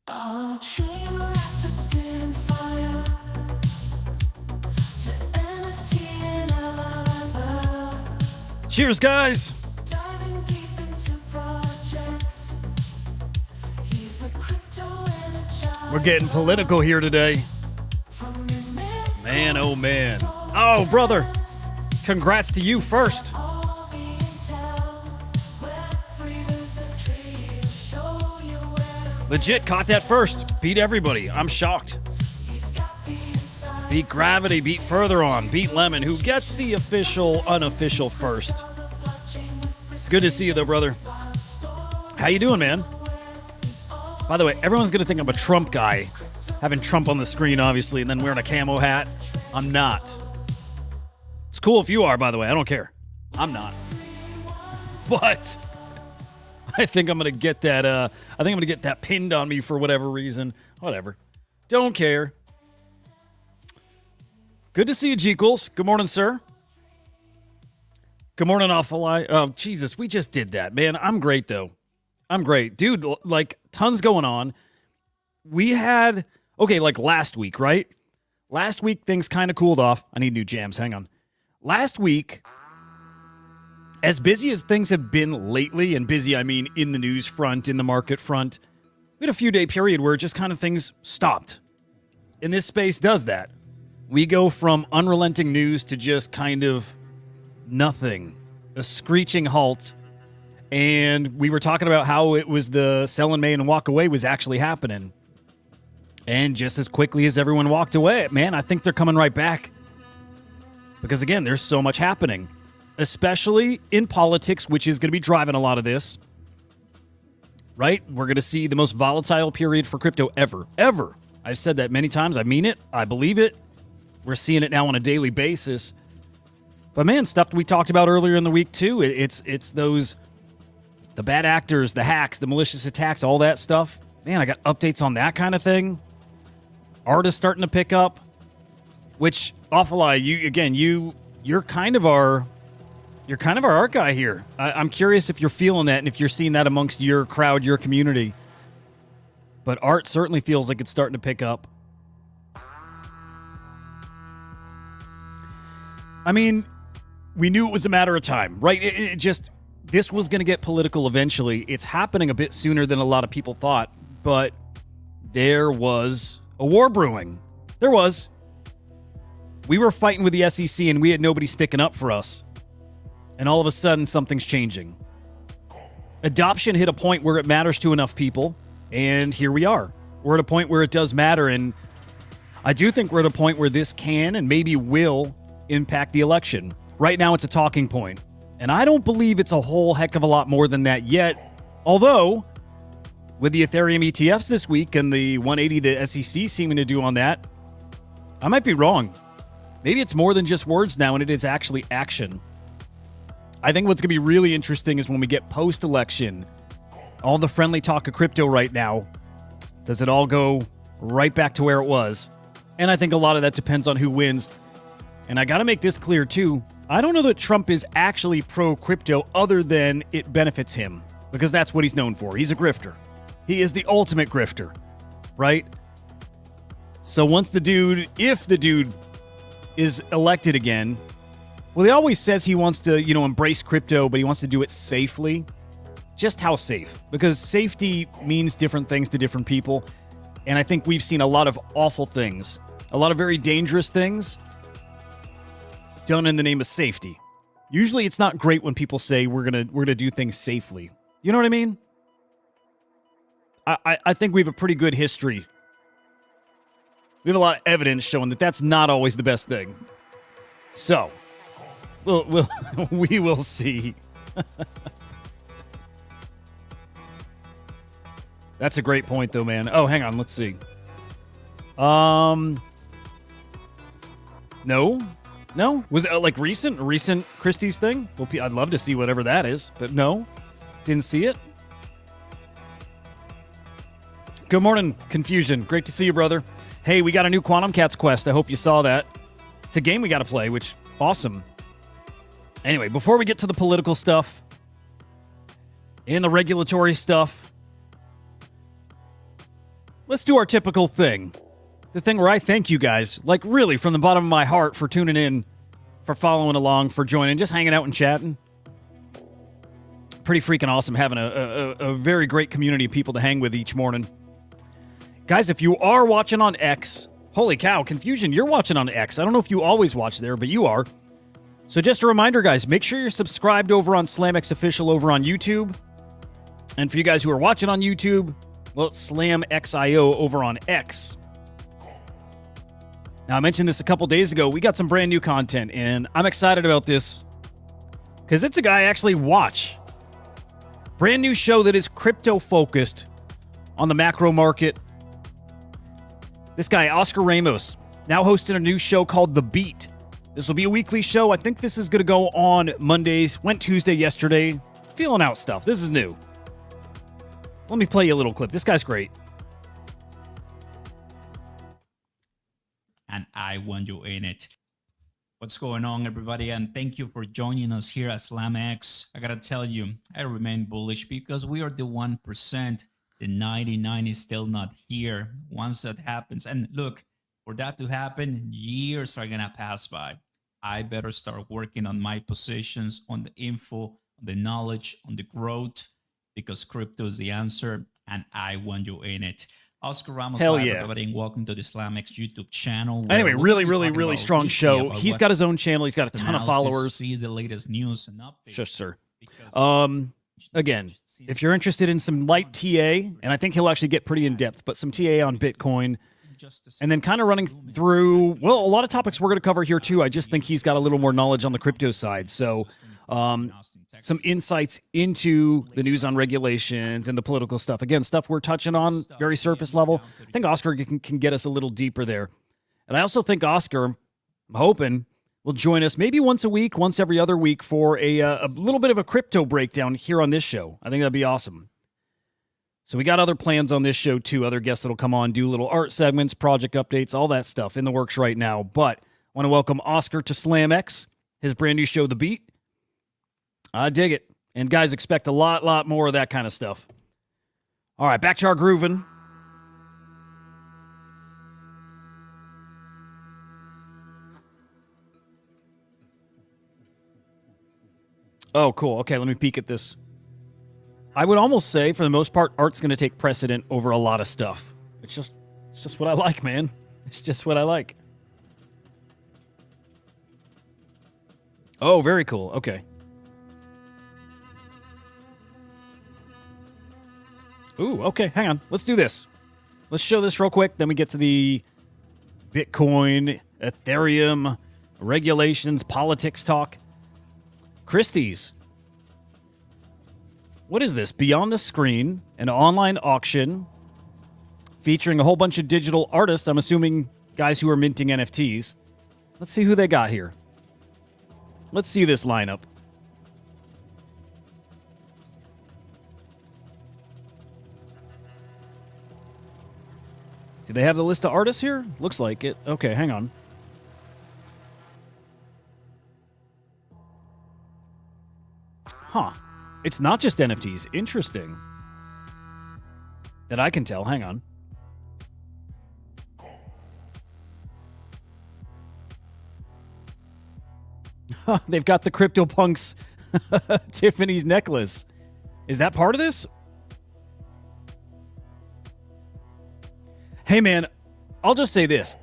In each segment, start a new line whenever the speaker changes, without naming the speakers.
A train reactor spitting fire. The NFT analyzer.
Cheers, guys.
Diving deep into projects. He's the crypto energizer.
We're getting political here today.
From your
Man, oh man. Oh, brother. Congrats to you first.
all the intel. Web3 wizardry will show you where to
Legit caught that first. Beat everybody. I'm shocked.
He's got the inside.
Beat Gravity, beat Further On, beat Lemon, who gets the official, unofficial first. It's good to see you, though, brother. How you doing, man? By the way, everyone's going to think I'm a Trump guy. Having Trump on the screen, obviously, and then wearing a camo hat. I'm not. It's cool if you are, by the way. I don't care. I'm not. But I think I'm going to get that, pinned on me for whatever reason. Whatever. Don't care. Good to see you, Jeekles. Good morning, sir. Good morning, Awful Eye. Oh, Jesus, we just did that, man. I'm great, though. I'm great. Dude, like, tons going on. We had, okay, like last week, right? Last week, things kind of cooled off. I need new jams. Hang on. Last week, as busy as things have been lately, and busy, I mean in the news front, in the market front, we had a few-day period where just kind of things stopped. And this space does that. We go from unrelenting news to just kind of nothing. A screeching halt. And we were talking about how it was the sell in May and walk away was actually happening. And just as quickly as everyone walked away, man, I think they're coming right back. Because again, there's so much happening. Especially in politics, which is going to be driving a lot of this. Right? We're going to see the most volatile period for crypto ever. Ever. I've said that many times. I mean it. I believe it. We're seeing it now on a daily basis. But man, stuff we talked about earlier in the week too. It's those, the bad actors, the hacks, the malicious attacks, all that stuff. Man, I got updates on that kind of thing. Art is starting to pick up. Which, Awful Eye, you're kind of our art guy here. I'm curious if you're feeling that and if you're seeing that amongst your crowd, your community. But art certainly feels like it's starting to pick up. I mean, we knew it was a matter of time, right? It just, this was going to get political eventually. It's happening a bit sooner than a lot of people thought, but there was a war brewing. There was. We were fighting with the SEC and we had nobody sticking up for us. And all of a sudden, something's changing. Adoption hit a point where it matters to enough people, and here we are. We're at a point where it does matter, and I do think we're at a point where this can and maybe will impact the election. Right now, it's a talking point, and I don't believe it's a whole heck of a lot more than that yet, although with the Ethereum ETFs this week and the 180 the SEC seeming to do on that, I might be wrong. Maybe it's more than just words now, and it is actually action. I think what's going to be really interesting is when we get post-election, all the friendly talk of crypto right now, does it all go right back to where it was? And I think a lot of that depends on who wins. And I got to make this clear, too. I don't know that Trump is actually pro-crypto other than it benefits him, because that's what he's known for. He's a grifter. He is the ultimate grifter, right? So once if the dude is elected again, well, he always says he wants to, embrace crypto, but he wants to do it safely. Just how safe? Because safety means different things to different people. And I think we've seen a lot of awful things, a lot of very dangerous things done in the name of safety. Usually it's not great when people say we're gonna do things safely. You know what I mean? I think we have a pretty good history. We have a lot of evidence showing that that's not always the best thing. So, we will see. That's a great point, though, man. Oh, hang on. Let's see. No? Was it like recent Christie's thing? Well, I'd love to see whatever that is, but no. Didn't see it. Good morning, Confusion. Great to see you, brother. Hey, we got a new Quantum Cats quest. I hope you saw that. It's a game we got to play, which, awesome. Anyway, before we get to the political stuff and the regulatory stuff, let's do our typical thing. The thing where I thank you guys, like really from the bottom of my heart, for tuning in, for following along, for joining, just hanging out and chatting. Pretty freaking awesome having a very great community of people to hang with each morning. Guys, if you are watching on X, holy cow, Confusion, you're watching on X. I don't know if you always watch there, but you are. So just a reminder, guys, make sure you're subscribed over on SlamX Official over on YouTube. And for you guys who are watching on YouTube, well, it's SlamXIO over on X. Now, I mentioned this a couple days ago. We got some brand new content, and I'm excited about this because it's a guy I actually watch. Brand new show that is crypto-focused on the macro market. This guy, Oscar Ramos, now hosting a new show called The Beat. This will be a weekly show. I think this is going to go on Mondays. Went Tuesday yesterday. Feeling out stuff. This is new. Let me play you a little clip. This guy's great.
And I want you in it. What's going on, everybody? And thank you for joining us here at SlamX. I gotta tell you, I remain bullish because we are the 1%. The 99 is still not here. Once that happens, and look, for that to happen, years are gonna pass by. I better start working on my positions, on the info, on the knowledge, on the growth, because crypto is the answer, and I want you in it. Oscar Ramos,
hell
live,
yeah,
everybody, and welcome to the SlamX YouTube channel.
Anyway, really strong show. He's got his own channel. He's got a ton of followers.
See the latest news and updates.
Sure, sir. Again, if you're interested in some light TA, and I think he'll actually get pretty in depth, but some TA on Bitcoin, and then kind of running through, well, a lot of topics we're going to cover here too. I just think he's got a little more knowledge on the crypto side. So some insights into the news on regulations and the political stuff. Again, stuff we're touching on, very surface level. I think Oscar can get us a little deeper there. And I also think Oscar, I'm hoping, will join us maybe once a week, once every other week for a little bit of a crypto breakdown here on this show. I think that'd be awesome. So we got other plans on this show too. Other guests that'll come on, do little art segments, project updates, all that stuff in the works right now. But I want to welcome Oscar to SlamX, his brand new show, The Beat. I dig it. And guys, expect a lot more of that kind of stuff. All right, back to our grooving. Oh, cool. Okay, let me peek at this. I would almost say, for the most part, art's going to take precedent over a lot of stuff. It's just what I like, man. It's just what I like. Oh, very cool. Okay. Ooh, okay, hang on. Let's do this. Let's show this real quick, then we get to the Bitcoin, Ethereum, regulations, politics talk. Christie's. What is this? Beyond the Screen, an online auction featuring a whole bunch of digital artists. I'm assuming guys who are minting NFTs. Let's see who they got here. Let's see this lineup. Do they have the list of artists here? Looks like it. Okay, hang on. Huh. It's not just NFTs. Interesting. That I can tell. Hang on. They've got the CryptoPunks Tiffany's necklace. Is that part of this? Hey, man, I'll just say this.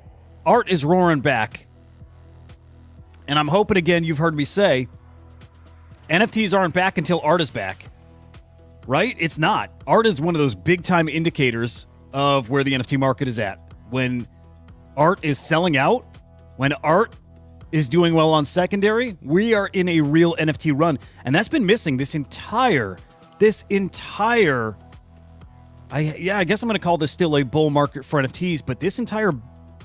Art is roaring back. And I'm hoping, again, you've heard me say, NFTs aren't back until art is back. Right? It's not. Art is one of those big-time indicators of where the NFT market is at. When art is selling out, when art is doing well on secondary, we are in a real NFT run. And that's been missing this entire I guess I'm going to call this still a bull market for NFTs, but this entire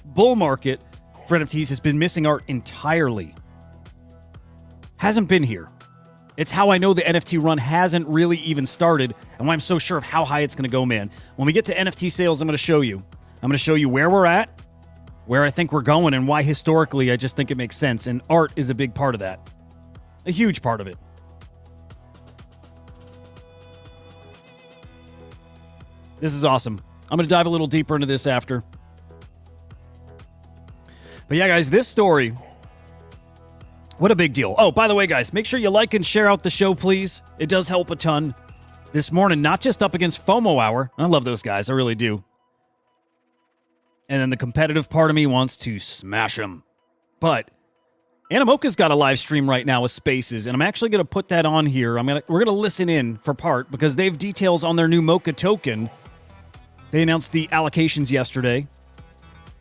bull market for NFTs has been missing art entirely. Hasn't been here. It's how I know the NFT run hasn't really even started and why I'm so sure of how high it's going to go, man. When we get to NFT sales, I'm going to show you. I'm going to show you where we're at, where I think we're going, and why historically I just think it makes sense. And art is a big part of that. A huge part of it. This is awesome. I'm going to dive a little deeper into this after. But yeah, guys, this story, what a big deal. Oh, by the way, guys, make sure you like and share out the show, please. It does help a ton. This morning, not just up against FOMO Hour. I love those guys. I really do. And then the competitive part of me wants to smash them. But MOCA's got a live stream right now with Spaces, and I'm actually going to put that on here. We're going to listen in for part because they have details on their new MOCA token. They announced the allocations yesterday.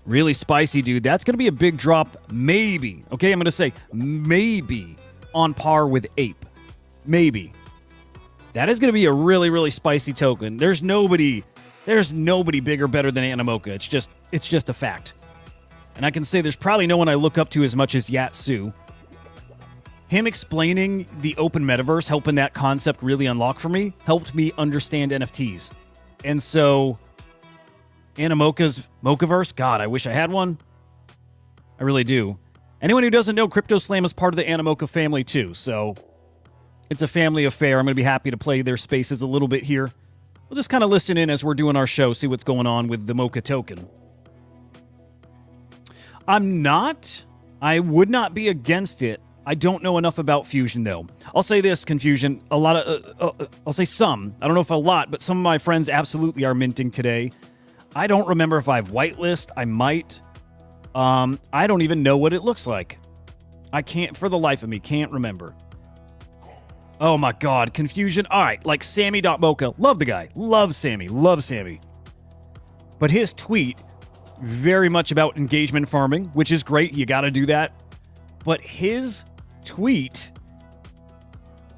Really spicy, dude. That's going to be a big drop, maybe. Okay, I'm going to say maybe on par with Ape. Maybe. That is going to be a really, really spicy token. There's nobody bigger, better than MOCA. It's just a fact. And I can say there's probably no one I look up to as much as Yatsu. Him explaining the open metaverse, helping that concept really unlock for me, helped me understand NFTs. And so, MOCA's MOCAverse, God, I wish I had one. I really do. Anyone who doesn't know, Crypto Slam is part of the MOCA family too, so it's a family affair. I'm going to be happy to play their spaces a little bit here. We'll just kind of listen in as we're doing our show, see what's going on with the MOCA token. I would not be against it. I don't know enough about Fusion, though. I'll say this, Confusion. I'll say some. I don't know if a lot, but some of my friends absolutely are minting today. I don't remember if I have whitelist. I might. I don't even know what it looks like. I can't, for the life of me, can't remember. Oh my God, Confusion. All right, like Sammy.mocha. Love the guy. Love Sammy. Love Sammy. But his tweet, very much about engagement farming, which is great. You got to do that. But his tweet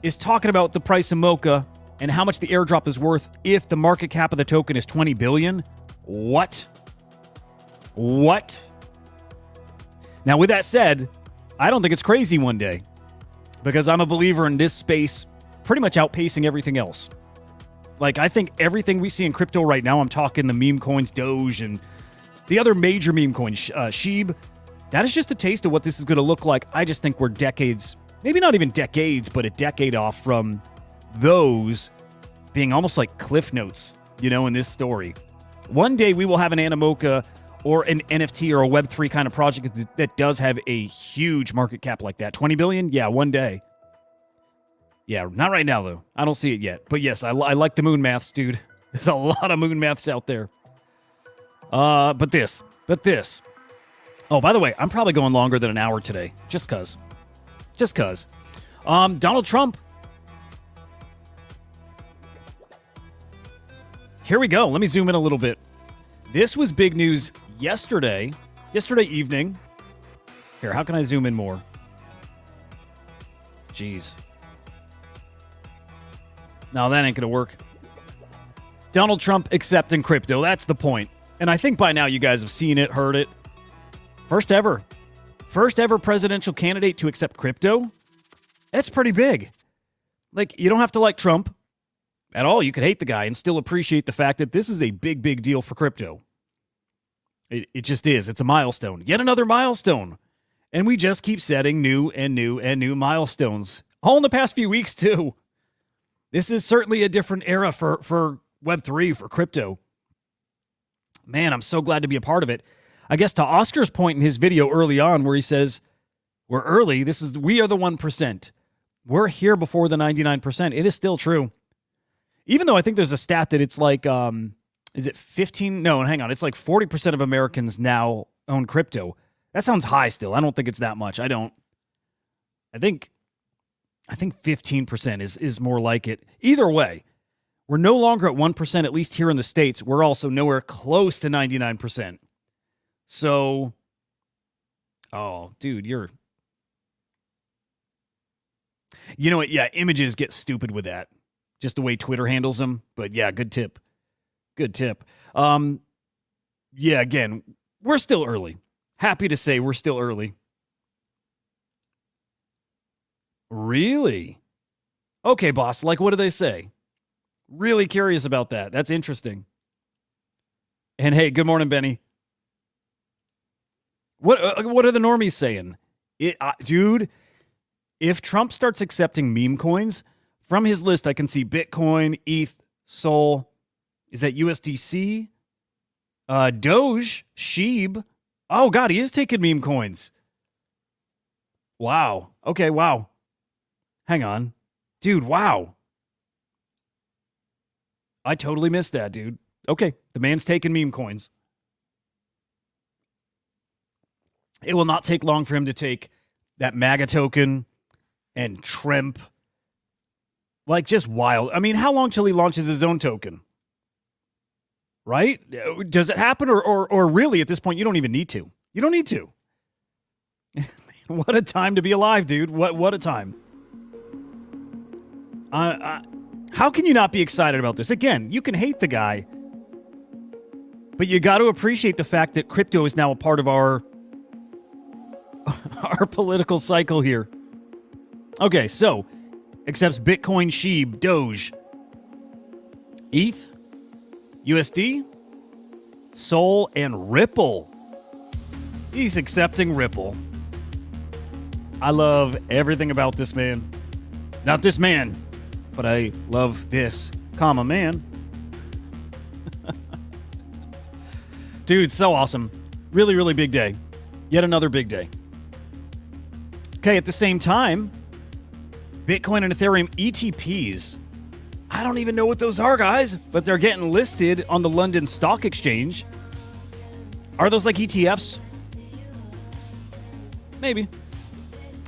is talking about the price of MOCA and how much the airdrop is worth if the market cap of the token is 20 billion. What? Now, with that said, I don't think it's crazy one day because I'm a believer in this space pretty much outpacing everything else. Like, I think everything we see in crypto right now, I'm talking the meme coins, Doge, and the other major meme coins, Sheeb, that is just a taste of what this is going to look like. I just think we're decades, maybe not even decades, but a decade off from those being almost like cliff notes, in this story. One day we will have an MOCA or an NFT or a Web3 kind of project that does have a huge market cap like that. 20 billion? Yeah, one day. Yeah, not right now, though. I don't see it yet. But yes, I like the moon maths, dude. There's a lot of moon maths out there. But this. Oh, by the way, I'm probably going longer than an hour today. Just cuz. Donald Trump. Here we go. Let me zoom in a little bit. This was big news yesterday evening. Here, how can I zoom in more? Jeez. No, that ain't going to work. Donald Trump accepting crypto. That's the point. And I think by now you guys have seen it, heard it. First ever presidential candidate to accept crypto. That's pretty big. Like, you don't have to like Trump at all. You could hate the guy and still appreciate the fact that this is a big, big deal for crypto. It just is. It's a milestone. Yet another milestone. And we just keep setting new milestones. All in the past few weeks, too. This is certainly a different era for Web3, for crypto. Man, I'm so glad to be a part of it. I guess to Oscar's point in his video early on where he says, we're early, we are the 1%. We're here before the 99%. It is still true. Even though I think there's a stat that it's like, is it 15? No, hang on. It's like 40% of Americans now own crypto. That sounds high still. I don't think it's that much. I think 15% is more like it. Either way, we're no longer at 1%, at least here in the States. We're also nowhere close to 99%. So, oh, dude, you know what? Yeah, images get stupid with that. Just the way Twitter handles them. But yeah, good tip. Yeah, again, we're still early. Happy to say we're still early. Really? Okay, boss. Like, what do they say? Really curious about that. That's interesting. And hey, good morning, Benny. What are the normies saying? Dude, if Trump starts accepting meme coins, from his list, I can see Bitcoin, ETH, Sol. Is that USDC? Doge, Sheeb. Oh, God, he is taking meme coins. Wow. Okay, wow. Hang on. Dude, wow. I totally missed that, dude. Okay, the man's taking meme coins. It will not take long for him to take that MAGA token and Trump. Like, just wild. I mean, how long till he launches his own token? Right? Does it happen? Or really, at this point, you don't even need to. You don't need to. What a time to be alive, dude. What a time. How can you not be excited about this? Again, you can hate the guy, but you got to appreciate the fact that crypto is now a part of our political cycle here. Okay, so accepts Bitcoin, Sheeb, Doge, ETH, USD, Sol, and Ripple. He's accepting Ripple. I love everything about this man. Not this man, but I love this, man. Dude, so awesome. Really, really big day. Yet another big day. Okay, at the same time, Bitcoin and Ethereum ETPs. I don't even know what those are, guys, but they're getting listed on the London Stock Exchange. Are those like ETFs? Maybe.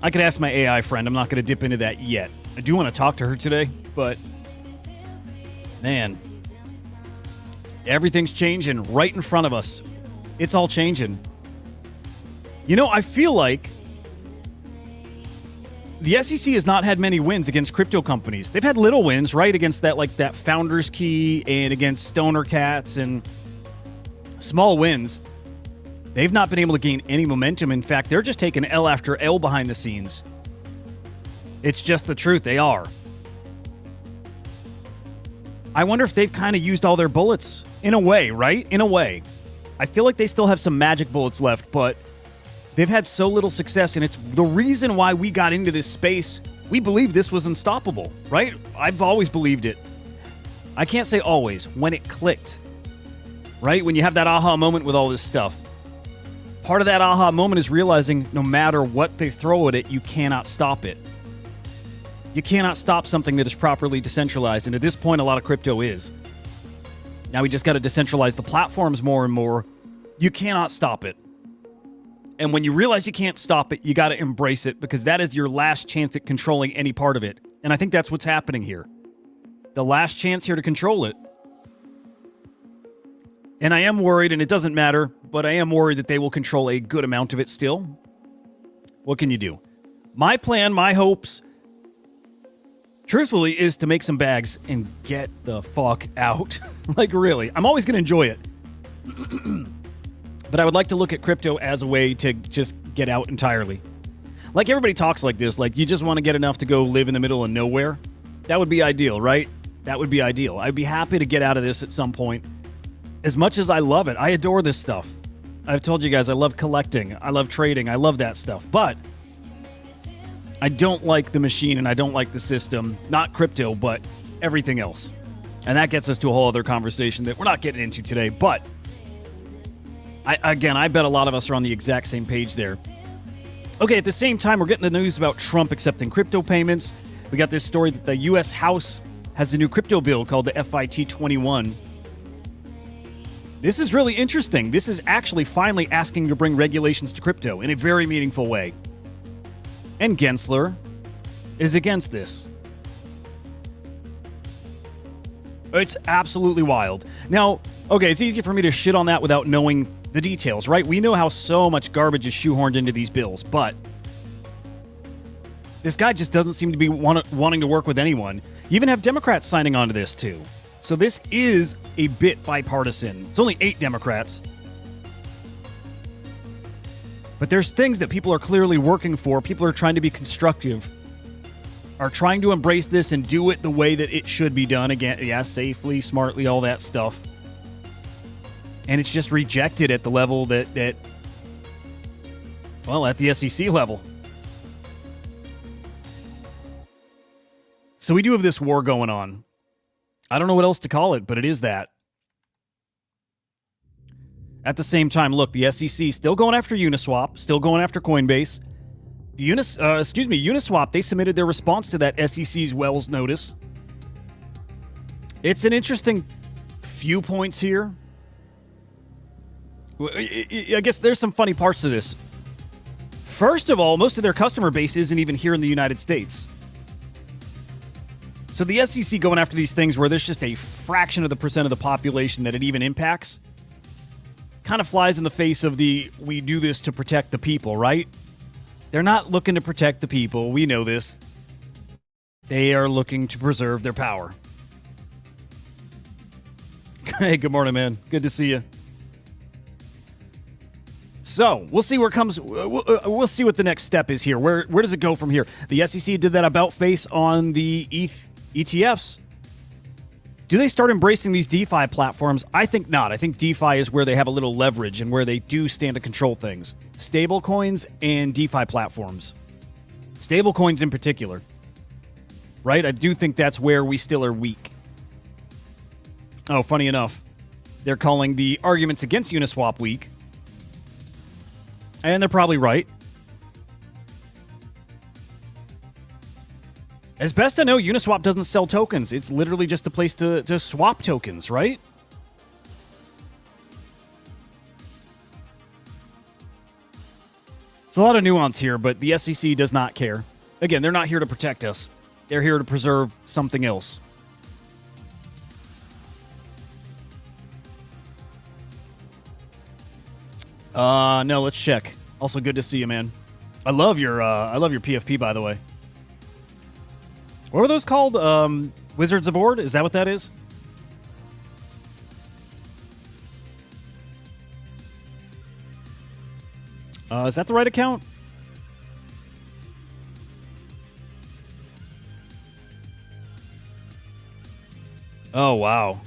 I could ask my AI friend. I'm not going to dip into that yet. I do want to talk to her today, but man, everything's changing right in front of us. It's all changing. You know, I feel like the SEC has not had many wins against crypto companies. They've had little wins, right? Against that Founders Key and against Stoner Cats and small wins. They've not been able to gain any momentum. In fact, they're just taking L after L behind the scenes. It's just the truth. They are. I wonder if they've kind of used all their bullets. In a way, right? In a way. I feel like they still have some magic bullets left, but they've had so little success, and it's the reason why we got into this space. We believed this was unstoppable, right? I've always believed it. I can't say always. When it clicked, right? When you have that aha moment with all this stuff. Part of that aha moment is realizing no matter what they throw at it, you cannot stop it. You cannot stop something that is properly decentralized, and at this point, a lot of crypto is. Now we just got to decentralize the platforms more and more. You cannot stop it. And when you realize you can't stop it, you got to embrace it, because that is your last chance at controlling any part of it. And I think that's what's happening here. The last chance here to control it. And I am worried, and it doesn't matter, but I am worried that they will control a good amount of it still. What can you do? My plan, my hopes, truthfully, is to make some bags and get the fuck out. Like, really. I'm always going to enjoy it. But I would like to look at crypto as a way to just get out entirely. Like, everybody talks like this. Like, you just want to get enough to go live in the middle of nowhere. That would be ideal, right? That would be ideal. I'd be happy to get out of this at some point. As much as I love it, I adore this stuff. I've told you guys, I love collecting. I love trading. I love that stuff. But I don't like the machine and I don't like the system. Not crypto, but everything else. And that gets us to a whole other conversation that we're not getting into today. But I bet a lot of us are on the exact same page there. Okay, at the same time, we're getting the news about Trump accepting crypto payments. We got this story that the U.S. House has a new crypto bill called the FIT 21. This is really interesting. This is actually finally asking to bring regulations to crypto in a very meaningful way. And Gensler is against this. It's absolutely wild. Now, okay, it's easy for me to shit on that without knowing the details, right? We know how so much garbage is shoehorned into these bills, but this guy just doesn't seem to be wanting to work with anyone. You even have Democrats signing on to this, too. So this is a bit bipartisan. It's only 8 Democrats. But there's things that people are clearly working for. People are trying to be constructive, are trying to embrace this and do it the way that it should be done. Again, yeah, safely, smartly, all that stuff. And it's just rejected at the level that well, at the SEC level. So we do have this war going on. I don't know what else to call it, but it is that. At the same time, look, the SEC still going after Uniswap, still going after Coinbase. The Uniswap, they submitted their response to that SEC's Wells notice. It's an interesting few points here. I guess there's some funny parts to this. First of all, most of their customer base isn't even here in the United States. So the SEC going after these things where there's just a fraction of the percent of the population that it even impacts kind of flies in the face of the we do this to protect the people, right? They're not looking to protect the people. We know this. They are looking to preserve their power. Hey, good morning, man. Good to see you. So we'll see where it comes. We'll see what the next step is here. Where does it go from here? The SEC did that about face on the ETFs. Do they start embracing these DeFi platforms? I think not. I think DeFi is where they have a little leverage and where they do stand to control things. Stable coins and DeFi platforms. Stable coins in particular. Right? I do think that's where we still are weak. Oh, funny enough, they're calling the arguments against Uniswap weak. And they're probably right. As best I know, Uniswap doesn't sell tokens. It's literally just a place to swap tokens, right? It's a lot of nuance here, but the SEC does not care. Again, they're not here to protect us. They're here to preserve something else. No, let's check. Also, good to see you, man. I love your PFP, by the way. What were those called? Wizards of Ord? Is that what that is? Is that the right account? Oh, wow.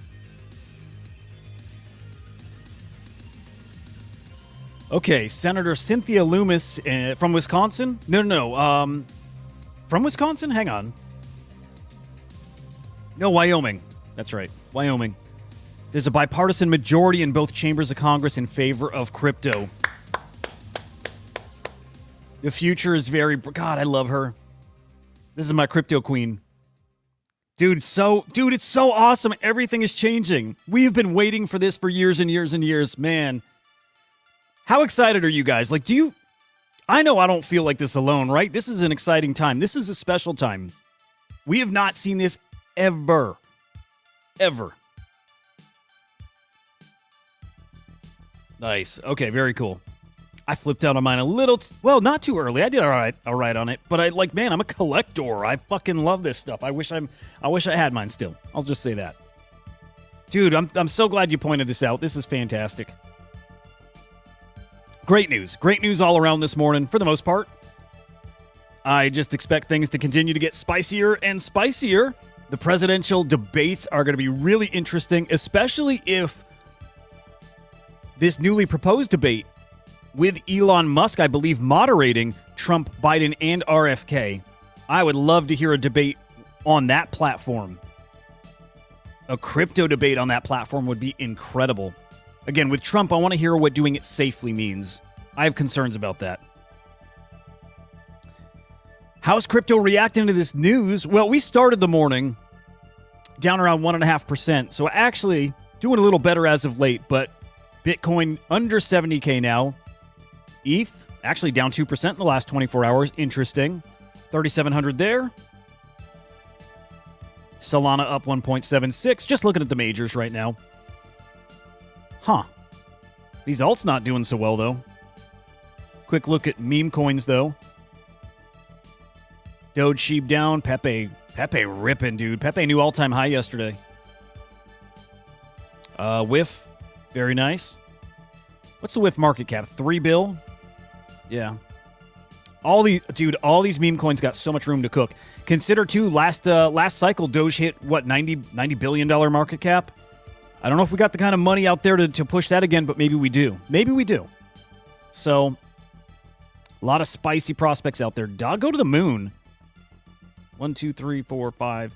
Okay, Senator Cynthia Loomis from Wisconsin? No. From Wisconsin? Hang on. No, Wyoming. That's right. Wyoming. There's a bipartisan majority in both chambers of Congress in favor of crypto. The future is very... God, I love her. This is my crypto queen. Dude, it's so awesome. Everything is changing. We have been waiting for this for years and years and years. Man. How excited are you guys? Like, I know I don't feel like this alone, right? This is an exciting time. This is a special time. We have not seen this ever. Ever. Nice. Okay, very cool. I flipped out on mine a little, well, not too early. I did all right on it. But I'm a collector. I fucking love this stuff. I wish I had mine still. I'll just say that. Dude, I'm so glad you pointed this out. This is fantastic. Great news. Great news all around this morning, for the most part. I just expect things to continue to get spicier and spicier. The presidential debates are going to be really interesting, especially if this newly proposed debate with Elon Musk, I believe, moderating Trump, Biden, and RFK. I would love to hear a debate on that platform. A crypto debate on that platform would be incredible. Again, with Trump, I want to hear what doing it safely means. I have concerns about that. How's crypto reacting to this news? Well, we started the morning down around 1.5%, so actually doing a little better as of late, but Bitcoin under 70K now. ETH actually down 2% in the last 24 hours. Interesting. 3,700 there. Solana up 1.76. Just looking at the majors right now. Huh. These alts not doing so well, though. Quick look at meme coins, though. Doge Sheep down. Pepe ripping, dude. Pepe new all-time high yesterday. Whiff. Very nice. What's the Whiff market cap? 3 bill? Yeah. All these meme coins got so much room to cook. Consider, too, last cycle, Doge hit, what, $90 billion market cap? I don't know if we got the kind of money out there to push that again, but maybe we do. Maybe we do. So, a lot of spicy prospects out there. Dog, go to the moon. 1, 2, 3, 4, 5,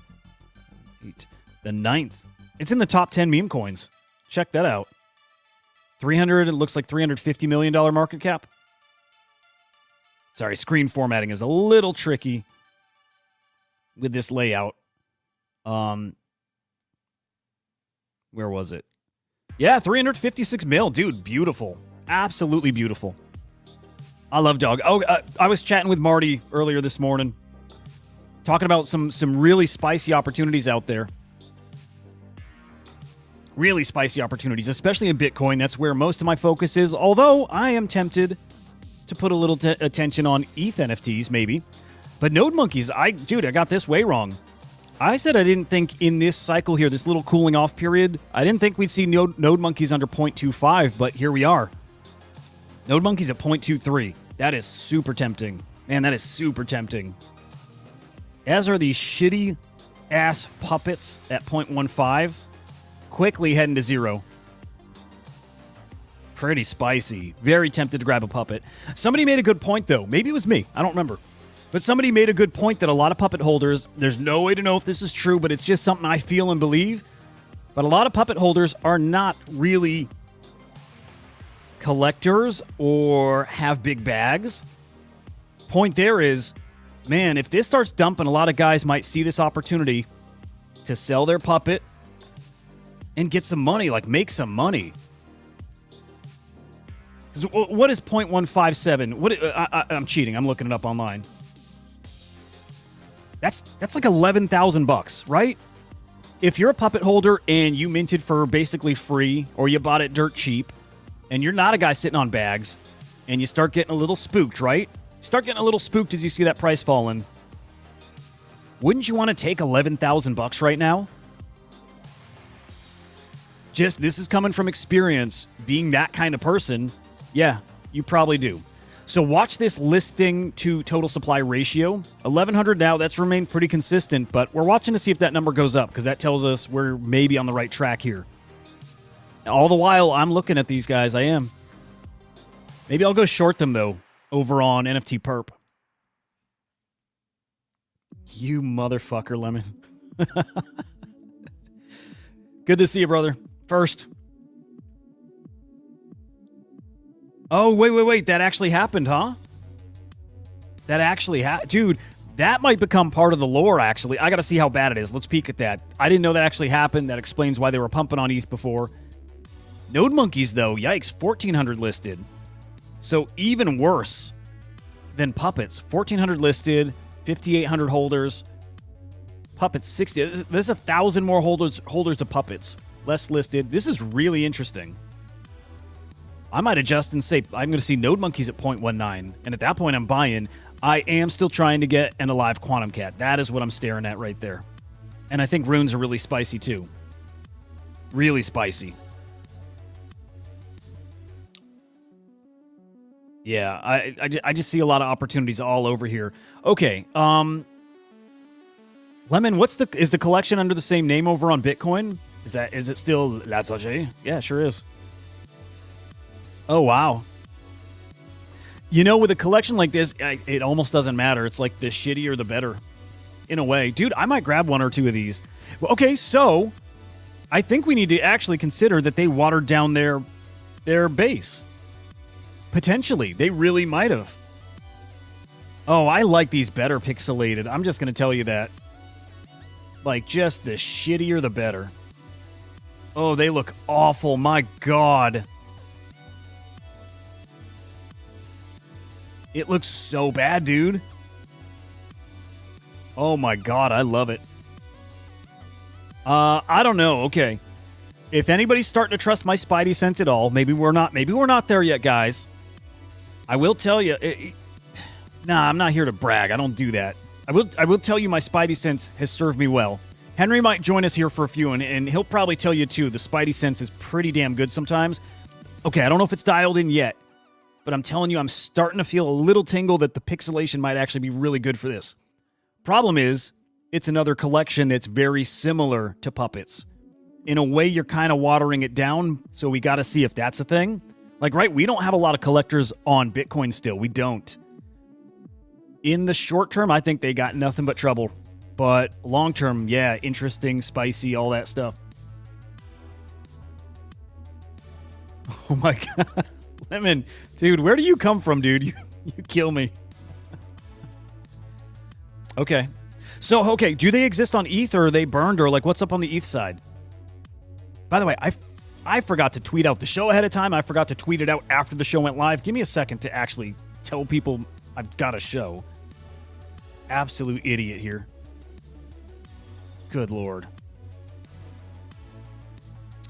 8. The 9th. It's in the top 10 meme coins. Check that out. 300, it looks like $350 million market cap. Sorry, screen formatting is a little tricky with this layout. Where was it? Yeah, 356 mil, dude. Beautiful. Absolutely beautiful. I love dog. Oh, I was chatting with Marty earlier this morning, talking about some really spicy opportunities out there. Really spicy opportunities, especially in Bitcoin. That's where most of my focus is, although I am tempted to put a little attention on ETH NFTs, maybe. But Node Monkeys, I got this way wrong. I said I didn't think in this cycle here, this little cooling off period, I didn't think we'd see Node Monkeys under 0.25, but here we are. Node Monkeys at 0.23. That is super tempting. Man, that is super tempting. As are these shitty ass puppets at 0.15. Quickly heading to 0. Pretty spicy. Very tempted to grab a puppet. Somebody made a good point, though. Maybe it was me. I don't remember. But somebody made a good point that a lot of puppet holders, there's no way to know if this is true, but it's just something I feel and believe. But a lot of puppet holders are not really collectors or have big bags. Point there is, man, if this starts dumping, a lot of guys might see this opportunity to sell their puppet and get some money, like make some money. What is 0.157? I'm cheating. I'm looking it up online. That's like $11,000, right? If you're a puppet holder and you minted for basically free, or you bought it dirt cheap, and you're not a guy sitting on bags, and you start getting a little spooked, right? Start getting a little spooked as you see that price falling. Wouldn't you want to take $11,000 right now? Just, this is coming from experience, being that kind of person. Yeah, you probably do. So watch this listing to total supply ratio. 1,100 now, that's remained pretty consistent, but we're watching to see if that number goes up, because that tells us we're maybe on the right track here. All the while, I'm looking at these guys, I am. Maybe I'll go short them, though, over on NFT Perp. You motherfucker, Lemon. Good to see you, brother. First. Oh, wait. That actually happened, huh? That actually happened. Dude, that might become part of the lore, actually. I got to see how bad it is. Let's peek at that. I didn't know that actually happened. That explains why they were pumping on ETH before. Node Monkeys, though, yikes, 1,400 listed. So even worse than Puppets. 1,400 listed, 5,800 holders. Puppets, 60. There's 1,000 more holders of Puppets. Less listed. This is really interesting. I might adjust and say I'm going to see Node Monkeys at 0.19. And at that point, I'm buying. I am still trying to get an alive Quantum Cat. That is what I'm staring at right there. And I think runes are really spicy, too. Really spicy. Yeah, I just see a lot of opportunities all over here. Okay, Lemon, is the collection under the same name over on Bitcoin? Is it still La Sauge? Yeah, sure is. Oh, wow. You know, with a collection like this, it almost doesn't matter. It's like the shittier the better, in a way. Dude, I might grab one or two of these. Well, okay, so I think we need to actually consider that they watered down their base. Potentially. They really might have. Oh, I like these better pixelated. I'm just going to tell you that. Like, just the shittier the better. Oh, they look awful. My God. It looks so bad, dude. Oh my God, I love it. I don't know. Okay. If anybody's starting to trust my spidey sense at all, maybe we're not there yet, guys. I will tell you. Nah, I'm not here to brag. I don't do that. I will tell you my spidey sense has served me well. Henry might join us here for a few, and he'll probably tell you too. The spidey sense is pretty damn good sometimes. Okay, I don't know if it's dialed in yet, but I'm telling you, I'm starting to feel a little tingle that the pixelation might actually be really good for this. Problem is, it's another collection that's very similar to Puppets. In a way, you're kind of watering it down, so we got to see if that's a thing. Like, right, we don't have a lot of collectors on Bitcoin still. We don't. In the short term, I think they got nothing but trouble. But long term, yeah, interesting, spicy, all that stuff. Oh my god. Lemon, dude, where do you come from, dude? You kill me. Okay. So, okay, do they exist on ETH or are they burned or like what's up on the ETH side? By the way, I forgot to tweet out the show ahead of time. I forgot to tweet it out after the show went live. Give me a second to actually tell people I've got a show. Absolute idiot here. Good Lord.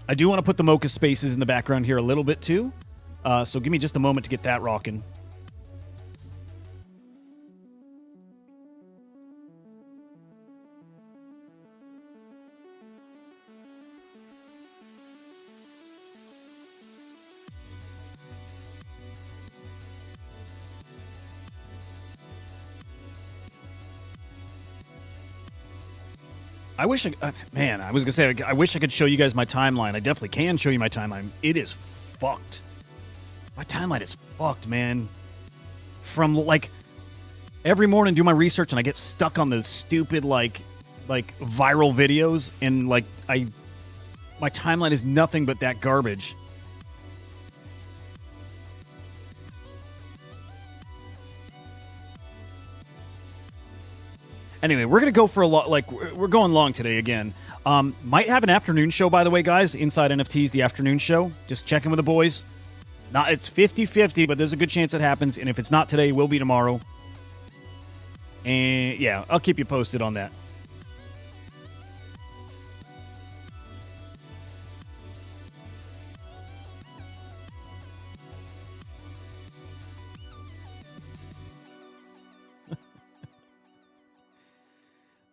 I do want to put the MOCA spaces in the background here a little bit too. So give me just a moment to get that rocking. I wish man, I was going to say, I wish I could show you guys my timeline. I definitely can show you my timeline. It is fucked. My timeline is fucked, man. From, like, every morning do my research and I get stuck on the stupid, like viral videos. And, like, my timeline is nothing but that garbage. Anyway, we're going to go for a lot, like, we're going long today again. Might have an afternoon show, by the way, guys. Inside NFTs, the afternoon show. Just checking with the boys. It's 50-50, but there's a good chance it happens. And if it's not today, it will be tomorrow. And, yeah, I'll keep you posted on that.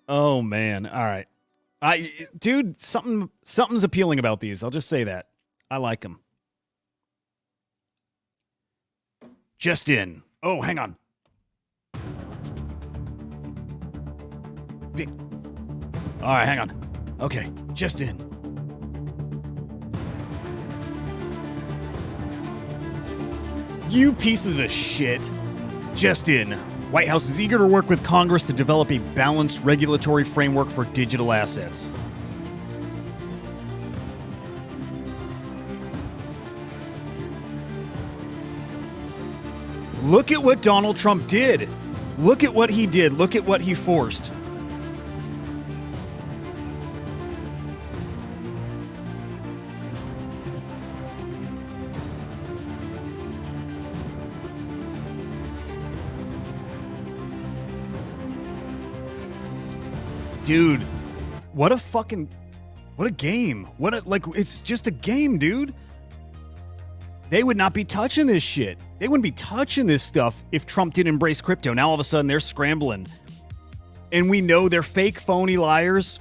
Oh, man. All right. Dude, something's appealing about these. I'll just say that. I like them. Just in. Oh, hang on. All right, hang on. Okay, just in. You pieces of shit. Just in. White House is eager to work with Congress to develop a balanced regulatory framework for digital assets. Look at what Donald Trump did. Look at what he did. Look at what he forced. Dude, what a game. It's just a game, dude. They would not be touching this shit. They wouldn't be touching this stuff if Trump didn't embrace crypto. Now all of a sudden they're scrambling. And we know they're fake, phony liars.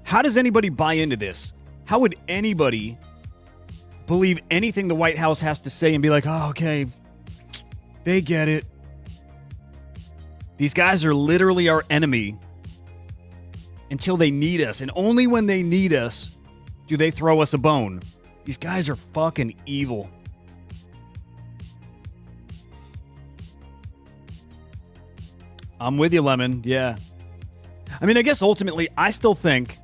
How does anybody buy into this? How would anybody believe anything the White House has to say and be like, oh, okay, they get it. These guys are literally our enemy until they need us. And only when they need us do they throw us a bone. These guys are fucking evil. I'm with you, Lemon. Yeah. I mean, I guess ultimately, I still think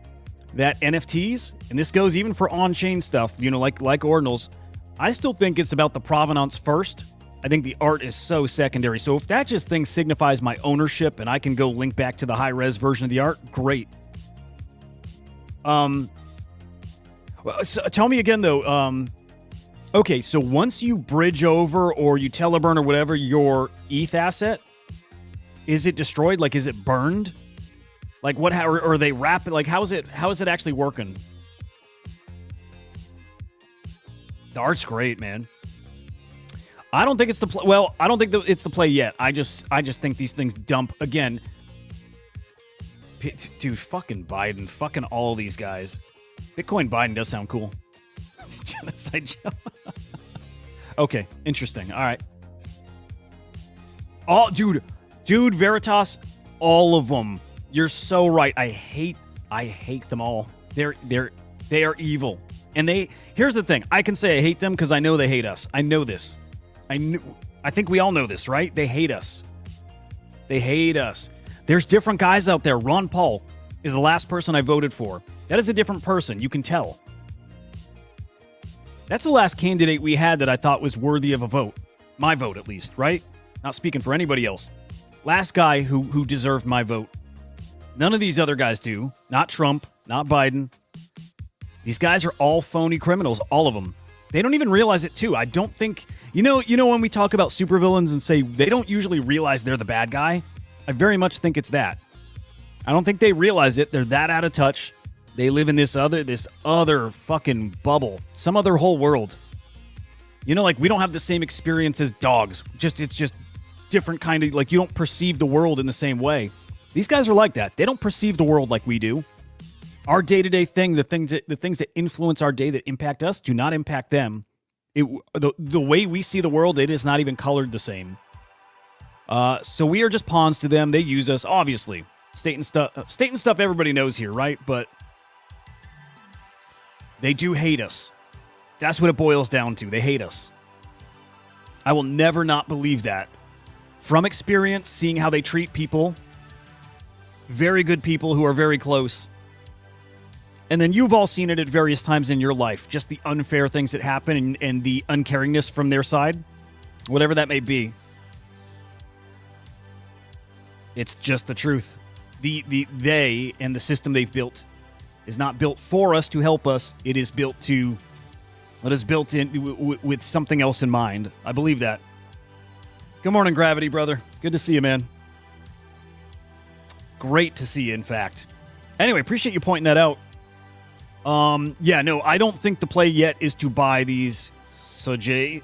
that NFTs, and this goes even for on-chain stuff, like ordinals, I still think it's about the provenance first. I think the art is so secondary. So if that just thing signifies my ownership and I can go link back to the high-res version of the art, great. Well, so tell me again, though. Okay, so once you bridge over or you teleburn or whatever your ETH asset, is it destroyed? Like, is it burned? Like, what? How are they rapid? Like, how is it actually working? The art's great, man. I don't think it's the play. Well, I don't think it's the play yet. I just think these things dump again. Dude, fucking Biden, fucking all these guys. Bitcoin Biden does sound cool. Genocide Joe. Okay, interesting. All right. Oh, dude, Veritas, all of them. You're so right. I hate them all. They are evil. And here's the thing. I can say I hate them because I know they hate us. I know this. I think we all know this, right? They hate us. They hate us. There's different guys out there. Ron Paul is the last person I voted for. That is a different person. You can tell. That's the last candidate we had that I thought was worthy of a vote. My vote, at least, right? Not speaking for anybody else. Last guy who deserved my vote. None of these other guys do. Not Trump, not Biden. These guys are all phony criminals, all of them. They don't even realize it, too. I don't think... You know when we talk about supervillains and say they don't usually realize they're the bad guy? I very much think it's that. I don't think they realize it. They're that out of touch. They live in this other fucking bubble. Some other whole world. You know, like, we don't have the same experience as dogs. It's just different kind of... Like, you don't perceive the world in the same way. These guys are like that. They don't perceive the world like we do. Our day-to-day thing, the things that influence our day, that impact us, do not impact them. The way we see the world, it is not even colored the same. So we are just pawns to them. They use us, obviously. State and stuff everybody knows here, right? But they do hate us. That's what it boils down to. They hate us. I will never not believe that. From experience, seeing how they treat people, very good people who are very close. And then you've all seen it at various times in your life. Just the unfair things that happen and the uncaringness from their side. Whatever that may be. It's just the truth. They and the system they've built is not built for us to help us. It is built to... It is built in with something else in mind. I believe that. Good morning, Gravity, brother. Good to see you, man. Great to see you, in fact. Anyway, appreciate you pointing that out. Yeah, no, I don't think the play yet is to buy these Soje,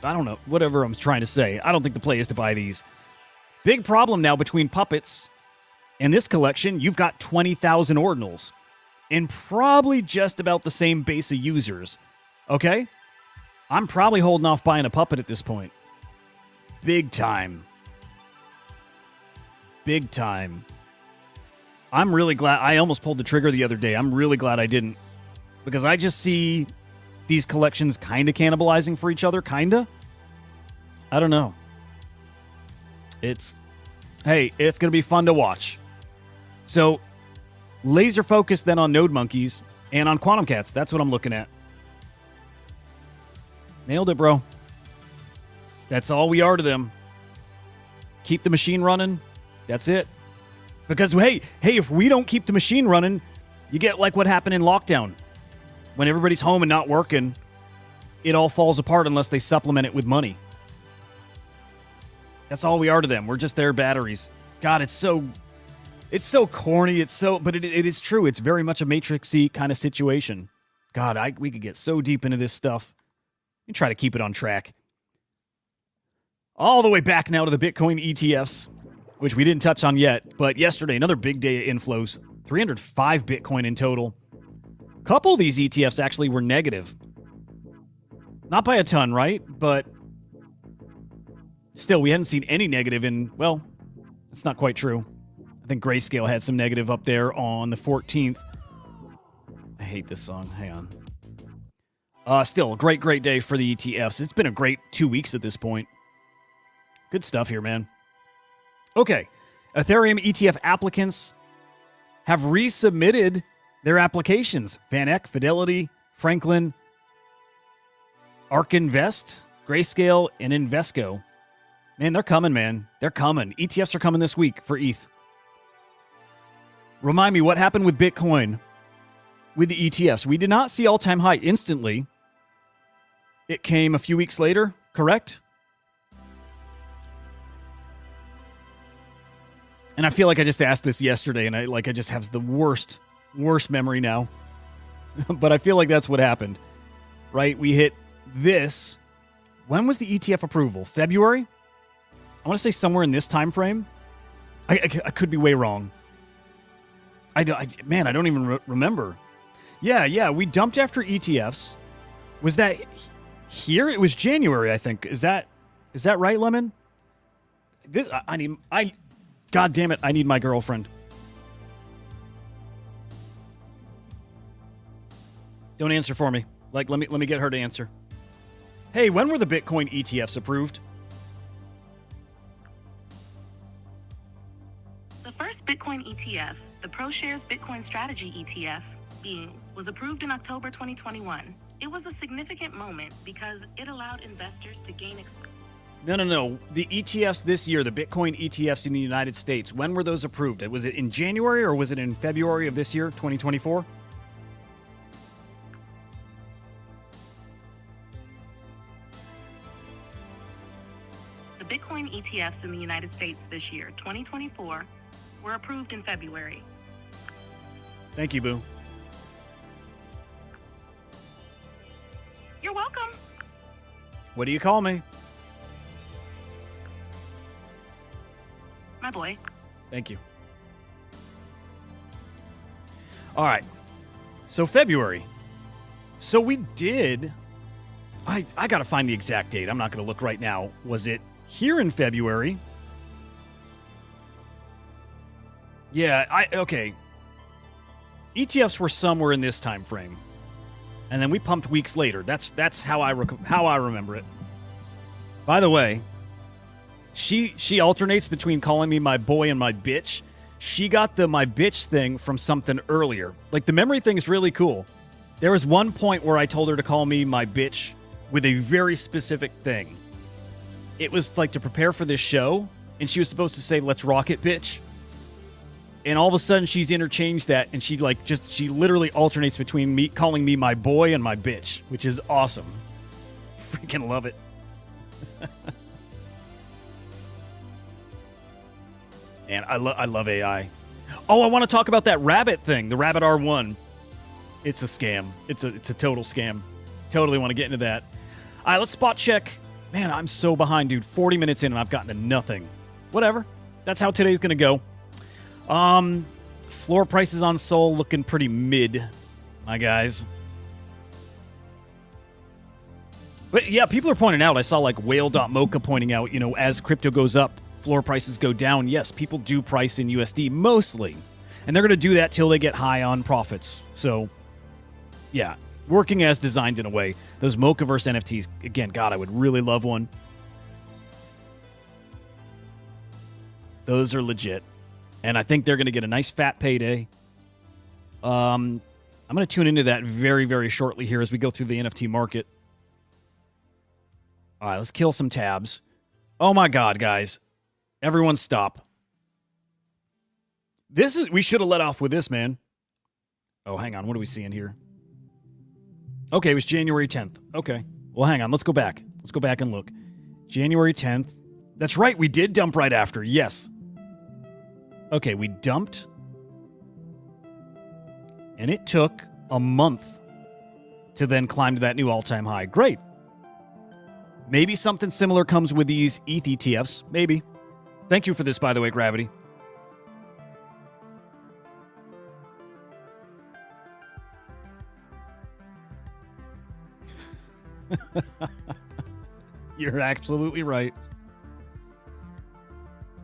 I don't know, whatever I'm trying to say. I don't think the play is to buy these. Big problem now between puppets and this collection. You've got 20,000 ordinals and probably just about the same base of users. Okay? I'm probably holding off buying a puppet at this point. Big time. Big time. I'm really glad. I almost pulled the trigger the other day. I'm really glad I didn't. Because I just see these collections kind of cannibalizing for each other. Kind of. I don't know. It's going to be fun to watch. So, laser focused then on Node Monkeys and on Quantum Cats. That's what I'm looking at. Nailed it, bro. That's all we are to them. Keep the machine running. That's it. Because, hey, if we don't keep the machine running, you get like what happened in lockdown. When everybody's home and not working, it all falls apart unless they supplement it with money. That's all we are to them. We're just their batteries. God, it's so corny. But it is true. It's very much a Matrix-y kind of situation. God, we could get so deep into this stuff. We try to keep it on track. All the way back now to the Bitcoin ETFs, which we didn't touch on yet, but yesterday, another big day of inflows. 305 Bitcoin in total. A couple of these ETFs actually were negative. Not by a ton, right? But still, we hadn't seen any negative in, well, that's not quite true. I think Grayscale had some negative up there on the 14th. I hate this song. Hang on. Still, a great day for the ETFs. It's been a great 2 weeks at this point. Good stuff here, man. Okay, Ethereum ETF applicants have resubmitted their applications. Van Eck, Fidelity, Franklin, ARK Invest, Grayscale, and Invesco. Man, they're coming, man. They're coming. ETFs are coming this week for ETH. Remind me, what happened with Bitcoin with the ETFs? We did not see all-time high instantly. It came a few weeks later, correct? And I feel like I just asked this yesterday, and I just have the worst memory now. But I feel like that's what happened, right? We hit this. When was the ETF approval? February? I want to say somewhere in this time frame. I could be way wrong. I don't even remember. Yeah, we dumped after ETFs. Was that here? It was January, I think. Is that right, Lemon? God damn it, I need my girlfriend. Don't answer for me. Let me get her to answer. Hey, when were the Bitcoin ETFs approved?
The first Bitcoin ETF, the ProShares Bitcoin Strategy ETF, was approved in October 2021. It was a significant moment because it allowed investors to gain
No. The ETFs this year, the Bitcoin ETFs in the United States, when were those approved? Was it in January or was it in February of this year, 2024?
The Bitcoin ETFs in the United States this year, 2024, were approved in February.
Thank you, Boo.
You're welcome.
What do you call me?
My boy.
Thank you. All right. So February. So we did. I got to find the exact date. I'm not going to look right now. Was it here in February? Yeah, okay. ETFs were somewhere in this time frame. And then we pumped weeks later. That's how I remember it. By the way, she alternates between calling me my boy and my bitch. She got the my bitch thing from something earlier. Like, the memory thing is really cool. There was one point where I told her to call me my bitch with a very specific thing. It was like to prepare for this show, and she was supposed to say, "Let's rock it, bitch." And all of a sudden, she's interchanged that, and she literally alternates between me calling me my boy and my bitch, which is awesome. Freaking love it. And I love AI. Oh, I want to talk about that rabbit thing, the Rabbit R1. It's a scam. It's a total scam. Totally want to get into that. All right, let's spot check. Man, I'm so behind, dude. 40 minutes in and I've gotten to nothing. Whatever. That's how today's going to go. Floor prices on Sol looking pretty mid, my guys. But yeah, people are pointing out, I saw like whale.mocha pointing out, as crypto goes up, floor prices go down. Yes, people do price in USD mostly. And they're going to do that till they get high on profits. So, yeah, working as designed in a way. Those MOCA-verse NFTs, again, God, I would really love one. Those are legit. And I think they're going to get a nice fat payday. I'm going to tune into that very, very shortly here as we go through the NFT market. All right, let's kill some tabs. Oh my God, guys. Everyone stop. We should have let off with this, man. Oh, hang on. What are we seeing here? Okay, it was January 10th. Okay. Well, hang on. Let's go back. Let's go back and look. January 10th. That's right. We did dump right after. Yes. Okay, we dumped. And it took a month to then climb to that new all-time high. Great. Maybe something similar comes with these ETH ETFs. Maybe. Thank you for this, by the way, Gravity. You're absolutely right.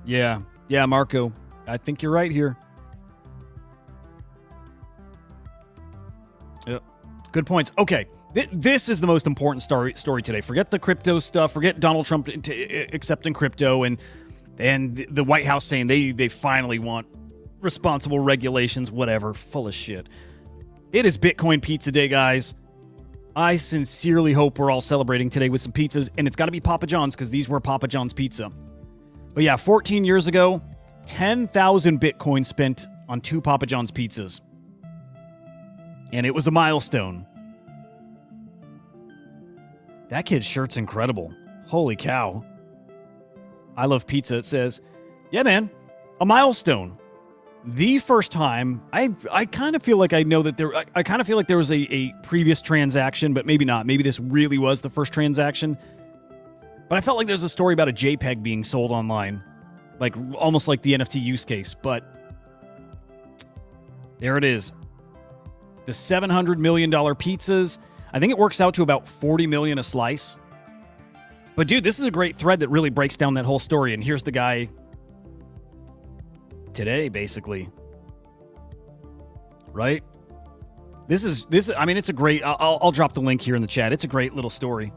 Yeah, Marco. I think you're right here. Yep. Good points. Okay. This is the most important story today. Forget the crypto stuff. Forget Donald Trump accepting crypto and the White House saying they finally want responsible regulations, whatever. Full of shit. It is Bitcoin Pizza Day, guys. I sincerely hope we're all celebrating today with some pizzas, and it's got to be Papa John's because these were Papa John's pizza. But yeah, 14 years ago, 10,000 Bitcoin spent on 2 Papa John's pizzas. And it was a milestone. That kid's shirt's incredible. Holy cow. I love pizza. It says, yeah, man, a milestone. The first time, I kind of feel like I know that I kind of feel like there was a previous transaction, but maybe not. Maybe this really was the first transaction. But I felt like there's a story about a JPEG being sold online. Like, almost like the NFT use case. But there it is. The $700 million pizzas. I think it works out to about $40 million a slice. But dude, this is a great thread that really breaks down that whole story. And here's the guy today, basically. Right? I mean, it's a great, I'll drop the link here in the chat. It's a great little story.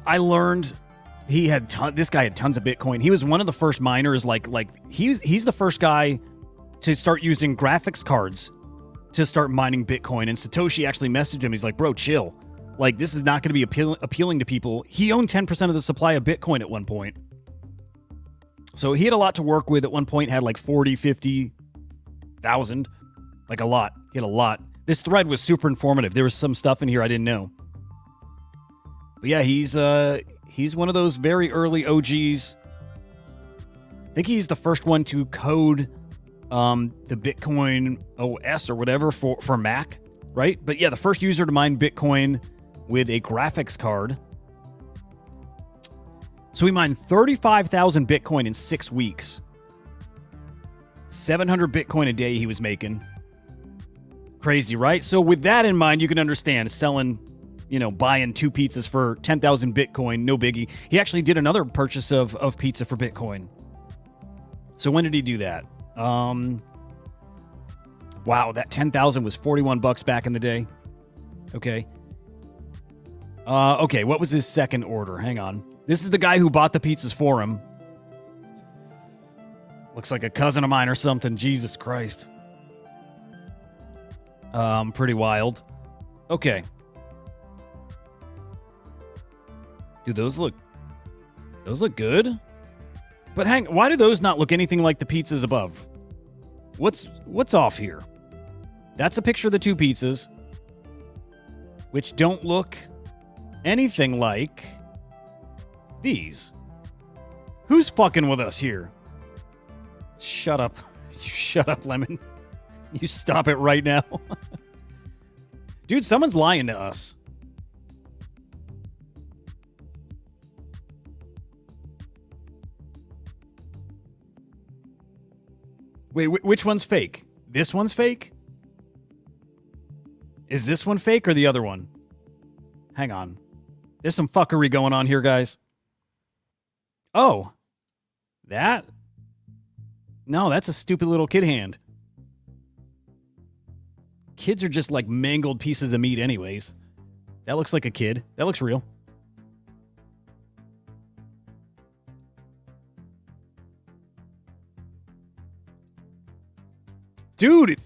I learned this guy had tons of Bitcoin. He was one of the first miners, he's the first guy to start using graphics cards to start mining Bitcoin. And Satoshi actually messaged him. He's like, bro, chill. Like, this is not going to be appealing to people. He owned 10% of the supply of Bitcoin at one point. So he had a lot to work with at one point, had like 40, 50,000. Like a lot. He had a lot. This thread was super informative. There was some stuff in here I didn't know. But yeah, he's one of those very early OGs. I think he's the first one to code the Bitcoin OS or whatever for Mac, right? But yeah, the first user to mine Bitcoin with a graphics card. So he mined 35,000 Bitcoin in 6 weeks. 700 Bitcoin a day he was making. Crazy, right? So with that in mind, you can understand selling, buying 2 pizzas for 10,000 Bitcoin, no biggie. He actually did another purchase of pizza for Bitcoin. So when did he do that? Wow, that 10,000 was $41 back in the day. Okay. Okay, what was his second order? Hang on. This is the guy who bought the pizzas for him. Looks like a cousin of mine or something. Jesus Christ. Pretty wild. Okay. Do those look good? But why do those not look anything like the pizzas above? What's off here? That's a picture of the 2 pizzas, which don't look anything like these. Who's fucking with us here? Shut up. Shut up, Lemon. You stop it right now. Dude, someone's lying to us. Wait, which one's fake? This one's fake? Is this one fake or the other one? Hang on. There's some fuckery going on here, guys. Oh. That? No, that's a stupid little kid hand. Kids are just like mangled pieces of meat anyways. That looks like a kid. That looks real. Dude,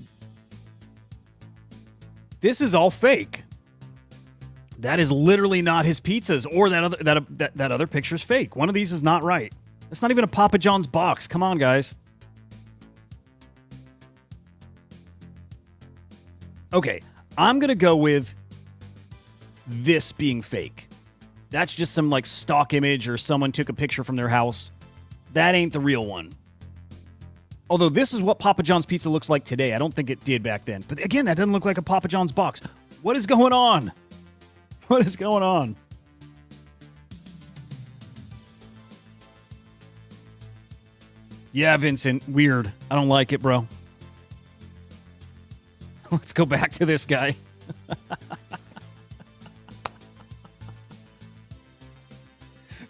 this is all fake. That is literally not his pizzas, or that other picture's fake. One of these is not right. It's not even a Papa John's box. Come on, guys. Okay, I'm gonna go with this being fake. That's just some like stock image or someone took a picture from their house. That ain't the real one. Although this is what Papa John's pizza looks like today. I don't think it did back then. But again, that doesn't look like a Papa John's box. What is going on? What is going on? Yeah, Vincent, weird. I don't like it, bro. Let's go back to this guy.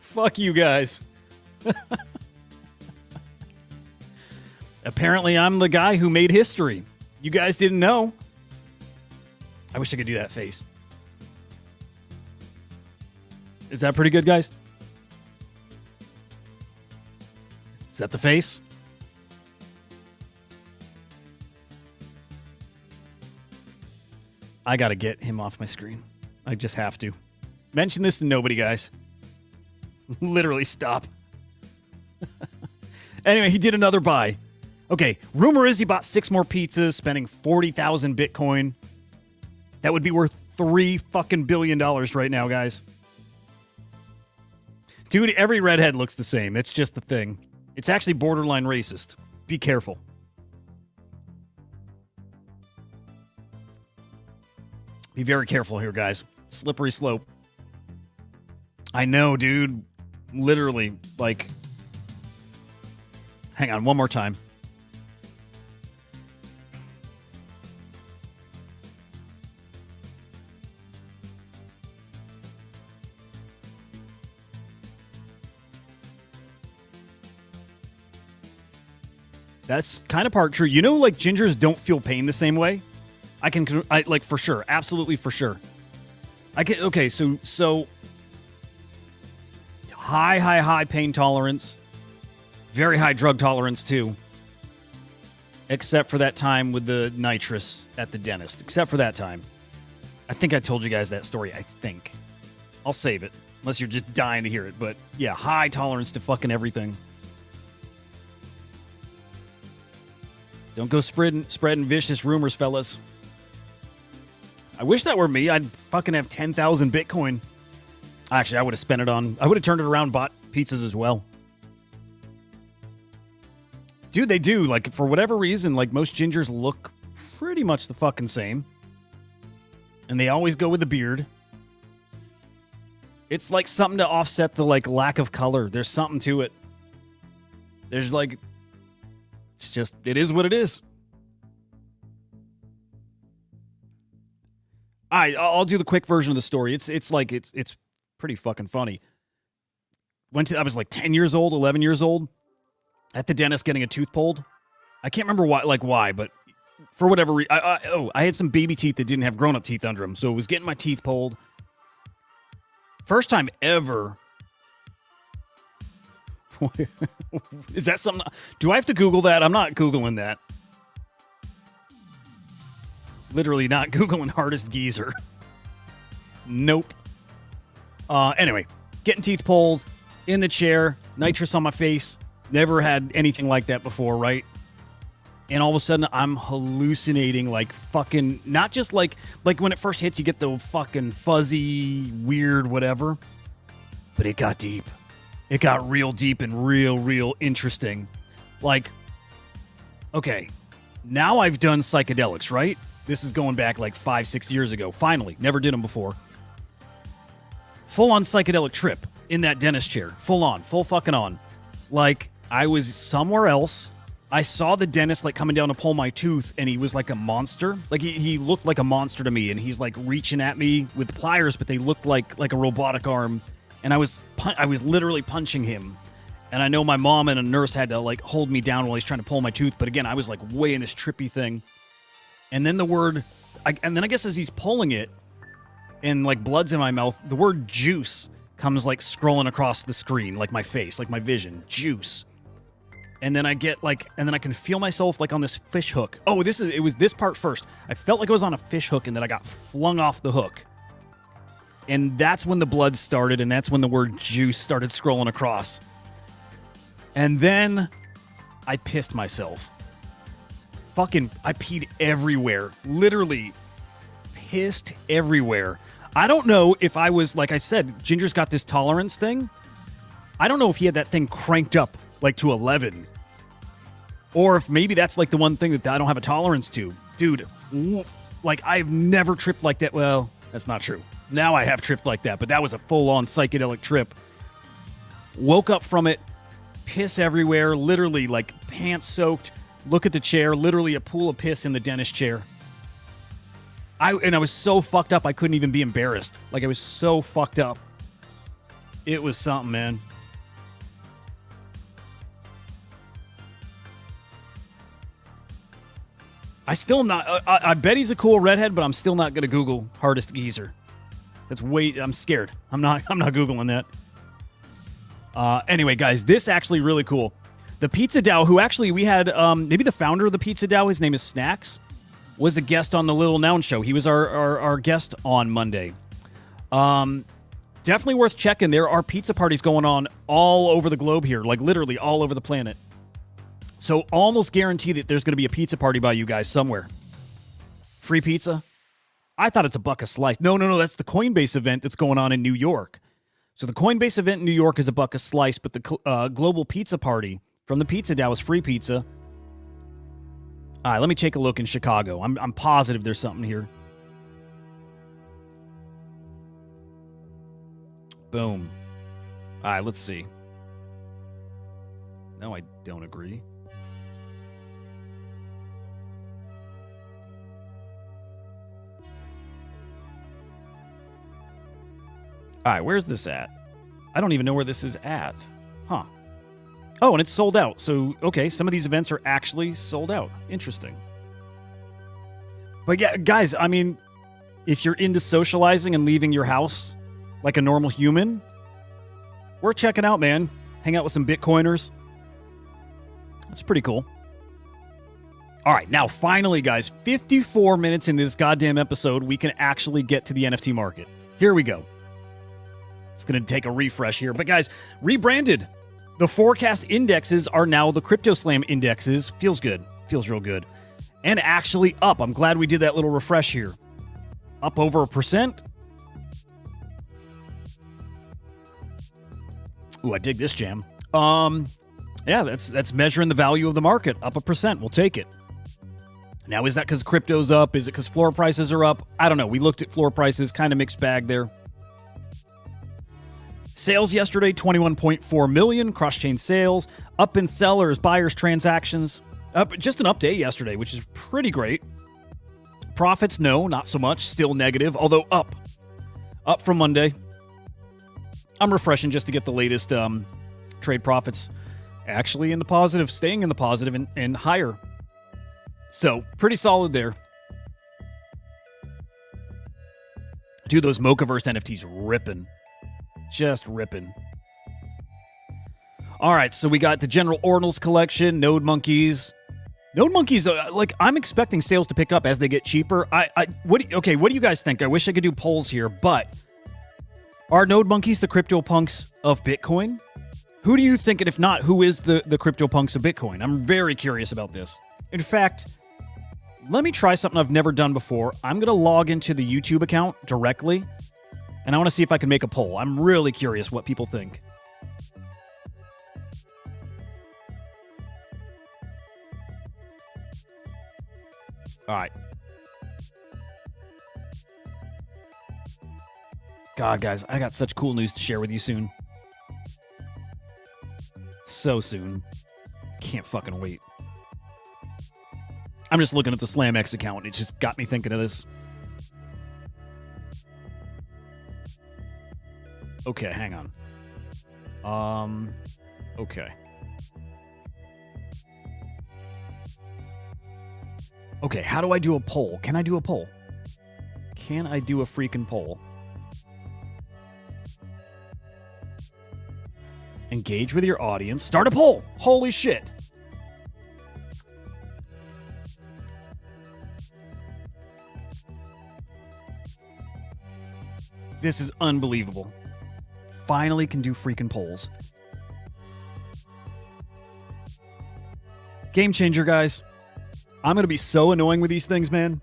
Fuck you guys. Apparently, I'm the guy who made history. You guys didn't know. I wish I could do that face. Is that pretty good, guys? Is that the face? I gotta get him off my screen. I just have to. Mention this to nobody, guys. Literally stop. Anyway, he did another buy. Okay, rumor is he bought 6 more pizzas, spending 40,000 Bitcoin. That would be worth $3 fucking billion right now, guys. Dude, every redhead looks the same. It's just the thing. It's actually borderline racist. Be careful. Be very careful here, guys. Slippery slope. I know, dude. Literally, like... Hang on, one more time. That's kind of part true. You know, like, gingers don't feel pain the same way? I like, for sure. Absolutely, for sure. Okay, so... High pain tolerance. Very high drug tolerance, too. except for that time with the nitrous at the dentist. Except for that time. I think I told you guys that story, I think. I'll save it, unless you're just dying to hear it. But yeah, high tolerance to fucking everything. Don't go spreading vicious rumors, fellas. I wish that were me. I'd fucking have 10,000 Bitcoin. Actually, I would have spent it on... I would have turned it around, bought pizzas as well. Dude, they do. Like, for whatever reason, like, most gingers look pretty much the fucking same. And they always go with the beard. It's like something to offset the, like, lack of color. There's something to it. There's, like... It's just... It is what it is. I'll do the quick version of the story. It's pretty fucking funny. I was like 10 years old, 11 years old, at the dentist getting a tooth pulled. I can't remember why, but for whatever reason, I had some baby teeth that didn't have grown-up teeth under them, so it was getting my teeth pulled. First time ever. Is that something? Do I have to Google that? I'm not Googling that. Literally not Googling hardest geezer. Nope. Anyway, getting teeth pulled, in the chair, nitrous on my face. Never had anything like that before, right? And all of a sudden, I'm hallucinating like fucking... Not just like when it first hits, you get the fucking fuzzy, weird, whatever. But it got deep. It got real deep and real interesting. Like, okay, now I've done psychedelics, right? This is going back like 5-6 years ago. Finally. Never did them before. Full-on psychedelic trip in that dentist chair. Full fucking on. Like, I was somewhere else. I saw the dentist, like, coming down to pull my tooth, and he was like a monster. Like, he looked like a monster to me, and he's, like, reaching at me with pliers, but they looked like a robotic arm. And I was literally punching him. And I know my mom and a nurse had to, like, hold me down while he's trying to pull my tooth. But again, I was, like, way in this trippy thing. And then I guess as he's pulling it, and, like, blood's in my mouth, the word juice comes, like, scrolling across the screen, like my face, like my vision. Juice. And then I get, like, and then I can feel myself, like, on this fish hook. Oh, it was this part first. I felt like I was on a fish hook, and then I got flung off the hook. And that's when the blood started, and that's when the word juice started scrolling across. And then I pissed myself. I peed everywhere. Literally pissed everywhere. I don't know if I was, like I said, Ginger's got this tolerance thing. I don't know if he had that thing cranked up, like, to 11. Or if maybe that's, like, the one thing that I don't have a tolerance to. Dude, like, I've never tripped like that. Well, that's not true. Now I have tripped like that, but that was a full-on psychedelic trip. Woke up from it, piss everywhere, literally, like, pants soaked. Look at the chair, literally a pool of piss in the dentist chair. I was so fucked up, I couldn't even be embarrassed. Like, I was so fucked up. It was something, man. I bet he's a cool redhead, but I'm still not going to Google hardest geezer. I'm scared. I'm not Googling that. Anyway, guys, this actually really cool. The Pizza DAO, who actually we had, maybe the founder of the Pizza DAO, his name is Snacks, was a guest on the Little Noun Show. He was our guest on Monday. Definitely worth checking. There are pizza parties going on all over the globe here, like literally all over the planet. So almost guarantee that there's going to be a pizza party by you guys somewhere. Free pizza? I thought it's $1 a slice. No, that's the Coinbase event that's going on in New York. So the Coinbase event in New York is $1 a slice, but the global pizza party from the Pizza DAO is free pizza. All right, let me take a look in Chicago. I'm positive there's something here. Boom. All right, let's see. No, I don't agree. All right, where's this at? I don't even know where this is at. Huh. Oh, and it's sold out. So, okay, some of these events are actually sold out. Interesting. But yeah, guys, I mean, if you're into socializing and leaving your house like a normal human, we're checking out, man. Hang out with some Bitcoiners. That's pretty cool. All right, now finally, guys, 54 minutes in this goddamn episode, we can actually get to the NFT market. Here we go. It's going to take a refresh here. But guys, rebranded. The forecast indexes are now the CryptoSlam indexes. Feels good. Feels real good. And actually up. I'm glad we did that little refresh here. Up over 1%. Ooh, I dig this jam. Yeah, that's measuring the value of the market. Up 1%. We'll take it. Now, is that because crypto's up? Is it because floor prices are up? I don't know. We looked at floor prices. Kind of mixed bag there. Sales yesterday, 21.4 million. Cross-chain sales. Up in sellers, buyers, transactions. Just an update yesterday, which is pretty great. Profits, no, not so much. Still negative, although up. Up from Monday. I'm refreshing just to get the latest trade profits actually in the positive, staying in the positive and higher. So, pretty solid there. Dude, those MOCA-verse NFTs ripping. Just ripping. All right, so we got the General Ordinals collection, Node Monkeys. Node Monkeys, I'm expecting sales to pick up as they get cheaper. What do you guys think? I wish I could do polls here, but are Node Monkeys the CryptoPunks of Bitcoin? Who do you think, and if not, who is the CryptoPunks of Bitcoin? I'm very curious about this. In fact, let me try something I've never done before. I'm going to log into the YouTube account directly, and I want to see if I can make a poll. I'm really curious what people think. All right. God, guys, I got such cool news to share with you soon. So soon. Can't fucking wait. I'm just looking at the SlamX account. It just got me thinking of this. Okay, hang on. Okay. Okay, how do I do a poll? Can I do a poll? Can I do a freaking poll? Engage with your audience. Start a poll. Holy shit. This is unbelievable. Finally can do freaking polls. Game changer, guys. I'm going to be so annoying with these things, man.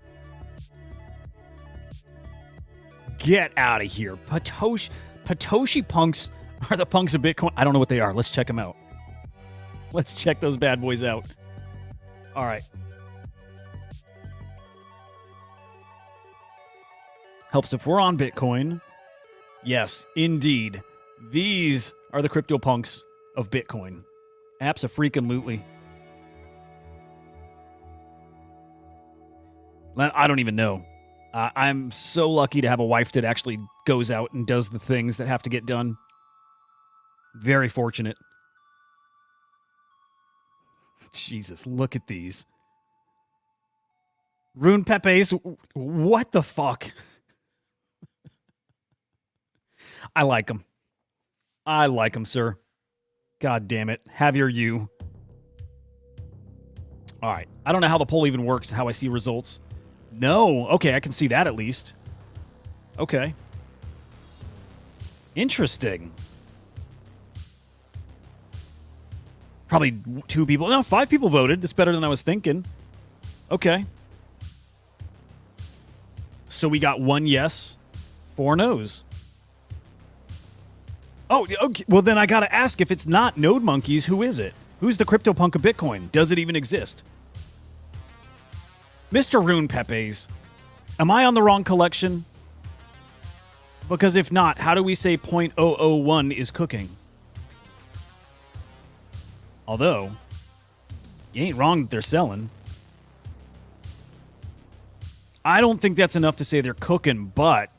Get out of here. Patoshi punks are the punks of Bitcoin. I don't know what they are. Let's check them out. Let's check those bad boys out. All right. Helps if we're on Bitcoin. Yes, indeed. These are the CryptoPunks of Bitcoin. Abso-freaking-lutely. I don't even know. I'm so lucky to have a wife that actually goes out and does the things that have to get done. Very fortunate. Jesus, look at these. Rune Pepe's. What the fuck? I like them. I like them, sir. God damn it. Have your you. All right. I don't know how the poll even works, how I see results. No. Okay, I can see that at least. Okay. Interesting. Probably 2 people. No, 5 people voted. That's better than I was thinking. Okay. So we got 1 yes, 4 no's. Oh, okay. Well, then I got to ask, if it's not Node Monkeys, who is it? Who's the CryptoPunk of Bitcoin? Does it even exist? Mr. Rune Pepe's. Am I on the wrong collection? Because if not, how do we say 0.001 is cooking? Although, you ain't wrong that they're selling. I don't think that's enough to say they're cooking, but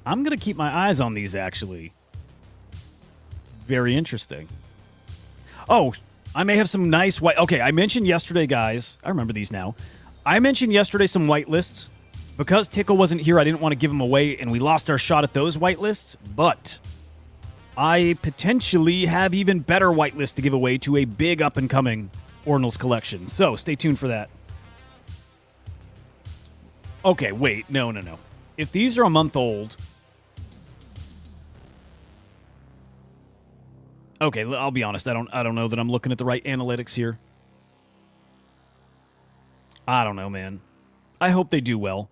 I'm going to keep my eyes on these, actually. Very interesting. Oh, I may have some nice white... Okay, I mentioned yesterday, guys. I remember these now. I mentioned yesterday some whitelists. Because Tickle wasn't here, I didn't want to give them away, and we lost our shot at those whitelists. But I potentially have even better whitelists to give away to a big up-and-coming Ordinals collection. So, stay tuned for that. Okay, wait. No. If these are a month old... Okay, I'll be honest. I don't know that I'm looking at the right analytics here. I don't know, man. I hope they do well.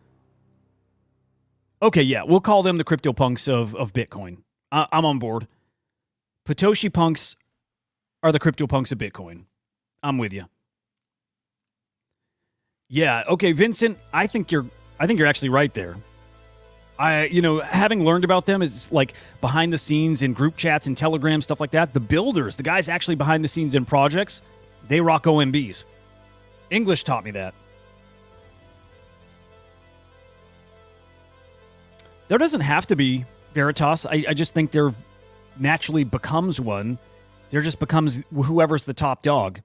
Okay, yeah, we'll call them the CryptoPunks of Bitcoin. I'm on board. Patoshi punks are the CryptoPunks of Bitcoin. I'm with you. Yeah, okay, Vincent, I think you're actually right there. Having learned about them is like behind the scenes in group chats and Telegram, stuff like that. The builders, the guys actually behind the scenes in projects, they rock OMBs. English taught me that. There doesn't have to be Veritas. I just think there naturally becomes one. There just becomes whoever's the top dog.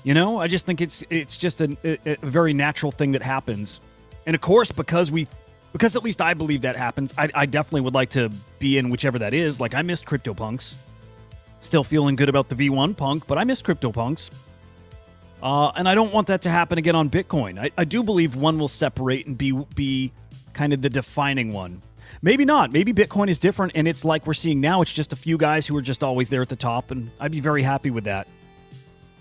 You know, I just think it's just a very natural thing that happens. And of course, because at least I believe that happens, I definitely would like to be in whichever that is. Like, I missed CryptoPunks. Still feeling good about the V1 punk, but I missed CryptoPunks. And I don't want that to happen again on Bitcoin. I do believe one will separate and be kind of the defining one. Maybe not. Maybe Bitcoin is different, and it's like we're seeing now. It's just a few guys who are just always there at the top, and I'd be very happy with that.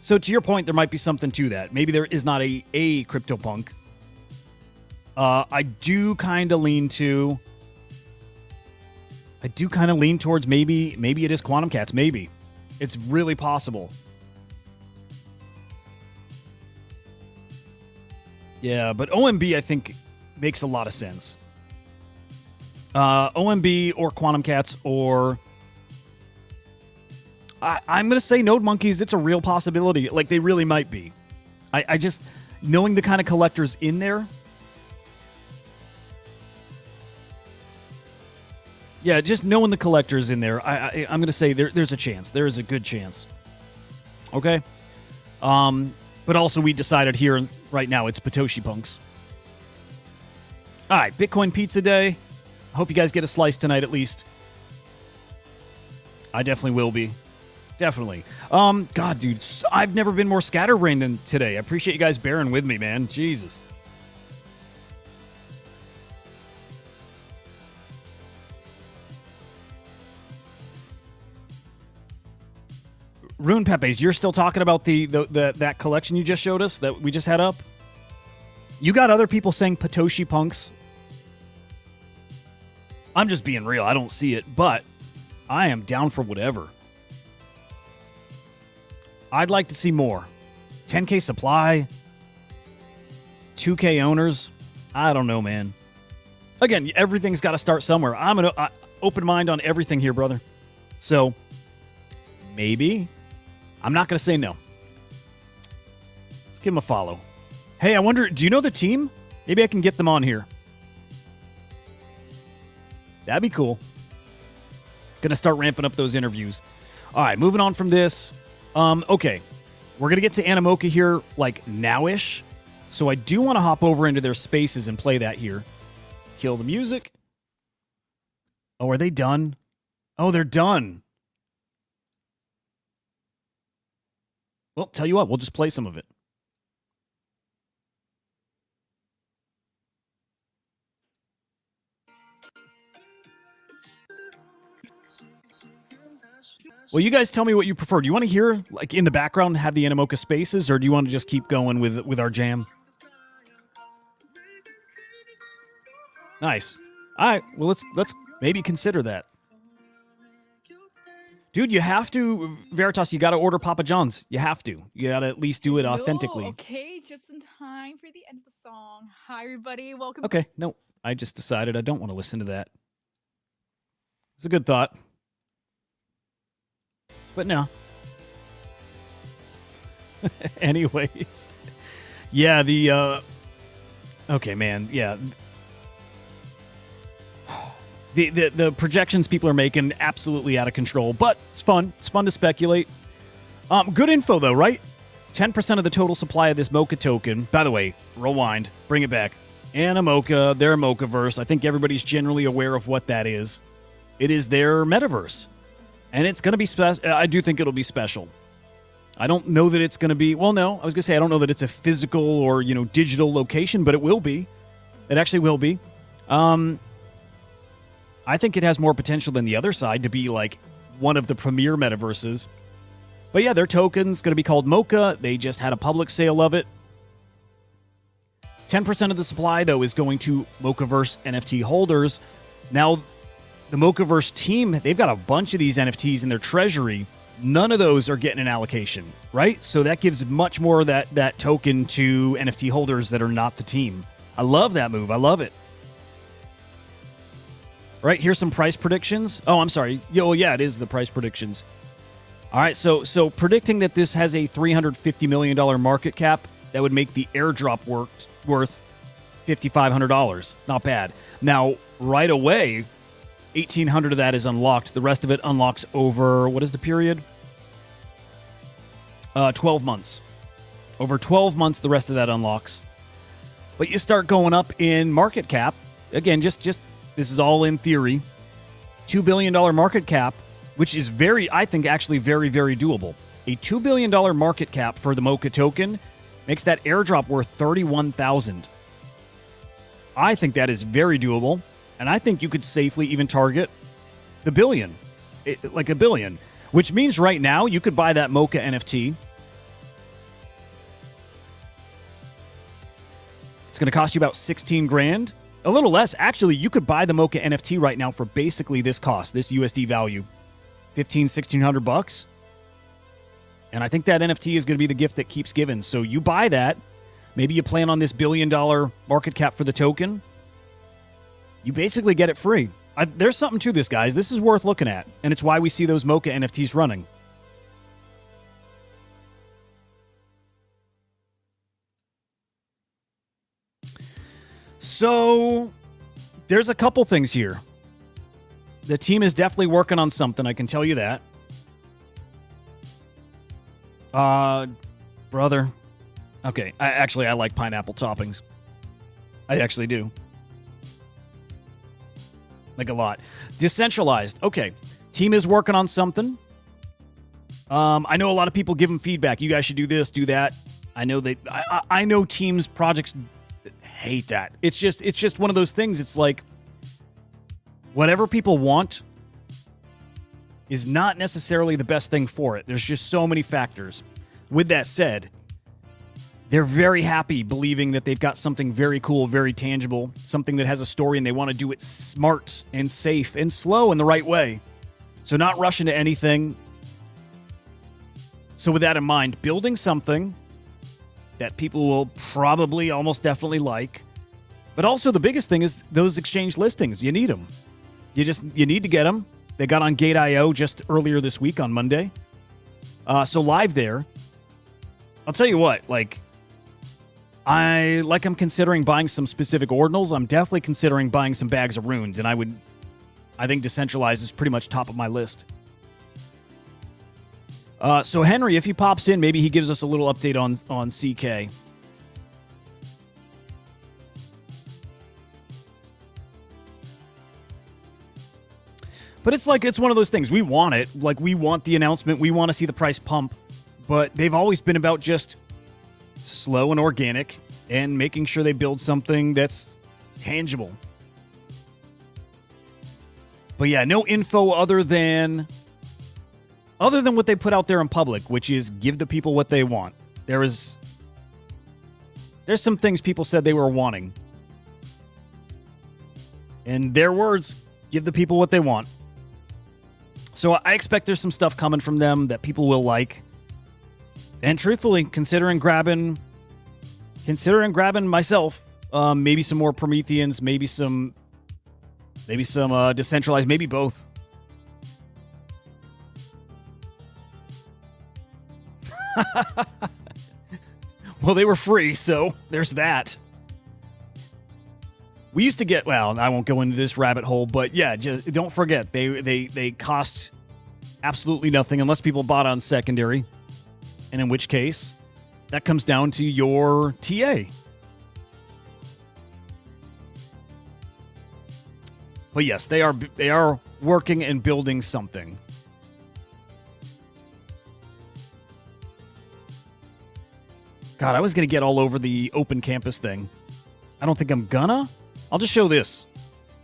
So to your point, there might be something to that. Maybe there is not a CryptoPunk. I do kind of lean towards maybe it is Quantum Cats. Maybe. It's really possible. Yeah, but OMB, I think, makes a lot of sense. OMB or Quantum Cats or... I'm going to say Node Monkeys. It's a real possibility. Like, they really might be. I just... Knowing the kind of collectors in there... Yeah, just knowing the collectors in there, I'm going to say there's a chance. There is a good chance. Okay? But also we decided here right now it's Patoshi Punks. All right, Bitcoin Pizza Day. I hope you guys get a slice tonight at least. I definitely will be. Definitely. God, dude, I've never been more scatterbrained than today. I appreciate you guys bearing with me, man. Jesus. Rune Pepes, you're still talking about that collection you just showed us that we just had up? You got other people saying Patoshi Punks. I'm just being real. I don't see it, but I am down for whatever. I'd like to see more. 10K supply. 2K owners. I don't know, man. Again, everything's got to start somewhere. I'm an open mind on everything here, brother. So, maybe. I'm not going to say no. Let's give him a follow. Hey, I wonder, do you know the team? Maybe I can get them on here. That'd be cool. Gonna start ramping up those interviews. All right, moving on from this. Okay. We're going to get to MOCA here, like, now-ish. So I do want to hop over into their spaces and play that here. Kill the music. Oh, are they done? Oh, they're done. Well, tell you what, we'll just play some of it. Well, you guys tell me what you prefer. Do you want to hear, like, in the background, have the MOCA spaces, or do you want to just keep going with our jam? Nice. All right. Well, let's maybe consider that. Dude, you have to, Veritas, you got to order Papa John's. You have to. You got to at least do it authentically.
No, okay, just in time for the end of the song. Hi, everybody. Welcome.
Okay, no, I just decided I don't want to listen to that. It's a good thought. But no. Anyways. Yeah, okay, man, yeah. The projections people are making, absolutely out of control, but it's fun. It's fun to speculate. Good info, though, right? 10% of the total supply of this MOCA token. By the way, rewind. Bring it back. MOCA, their MOCAverse. I think everybody's generally aware of what that is. It is their metaverse. And it's going to be special. I do think it'll be special. I don't know that it's going to be... Well, no. I was going to say I don't know that it's a physical or, digital location, but it will be. It actually will be. I think it has more potential than the other side to be like one of the premier metaverses. But yeah, their token's going to be called MOCA. They just had a public sale of it. 10% of the supply, though, is going to MOCAverse NFT holders. Now, the MOCAverse team, they've got a bunch of these NFTs in their treasury. None of those are getting an allocation, right? So that gives much more of that token to NFT holders that are not the team. I love that move. I love it. Right, here's some price predictions. Oh, I'm sorry. Oh, yeah, it is the price predictions. All right, so predicting that this has a $350 million market cap, that would make the airdrop worth $5,500. Not bad. Now, right away, 1,800 of that is unlocked. The rest of it unlocks over, what is the period? 12 months. Over 12 months, the rest of that unlocks. But you start going up in market cap. Again, just this is all in theory. $2 billion market cap, which is I think actually very, very doable. A $2 billion market cap for the MOCA token makes that airdrop worth $31,000. I think that is very doable, and I think you could safely even target the billion, like $1 billion, which means right now you could buy that MOCA NFT. It's going to cost you about 16 grand. A little less. Actually, you could buy the MOCA NFT right now for basically this cost, this USD value. $1,600. And I think that NFT is going to be the gift that keeps giving. So you buy that. Maybe you plan on this $1 billion market cap for the token. You basically get it free. There's something to this, guys. This is worth looking at. And it's why we see those MOCA NFTs running. So there's a couple things here. The team is definitely working on something, I can tell you that. Brother. Okay, I like pineapple toppings. I actually do. Like a lot. Decentralized. Okay, team is working on something. I know a lot of people give them feedback. You guys should do this, do that. I know I know teams, projects hate that. It's just one of those things. It's like whatever people want is not necessarily the best thing for it. There's just so many factors. With that said, they're very happy believing that they've got something very cool, very tangible, something that has a story, and they want to do it smart and safe and slow in the right way. So not rush into anything. So with that in mind, building something that people will probably almost definitely like. But also the biggest thing is those exchange listings. You need them. You need to get them. They got on Gate.io just earlier this week on Monday. So live there. I'll tell you what, I'm considering buying some specific ordinals. I'm definitely considering buying some bags of runes, and I think decentralized is pretty much top of my list. So Henry, if he pops in, maybe he gives us a little update on CK. But it's one of those things. We want it. We want the announcement. We want to see the price pump. But they've always been about just slow and organic and making sure they build something that's tangible. But yeah, no info other than what they put out there in public, which is give the people what they want. There's some things people said they were wanting. In their words, give the people what they want. So I expect there's some stuff coming from them that people will like. And truthfully, considering grabbing myself, maybe some more Prometheans, maybe some decentralized, maybe both. Well, they were free, so there's that. We used to get, well, I won't go into this rabbit hole, but yeah, just don't forget, they cost absolutely nothing unless people bought on secondary. And in which case, that comes down to your TA. But yes, they are working and building something. God, I was going to get all over the open campus thing. I don't think I'm gonna. I'll just show this.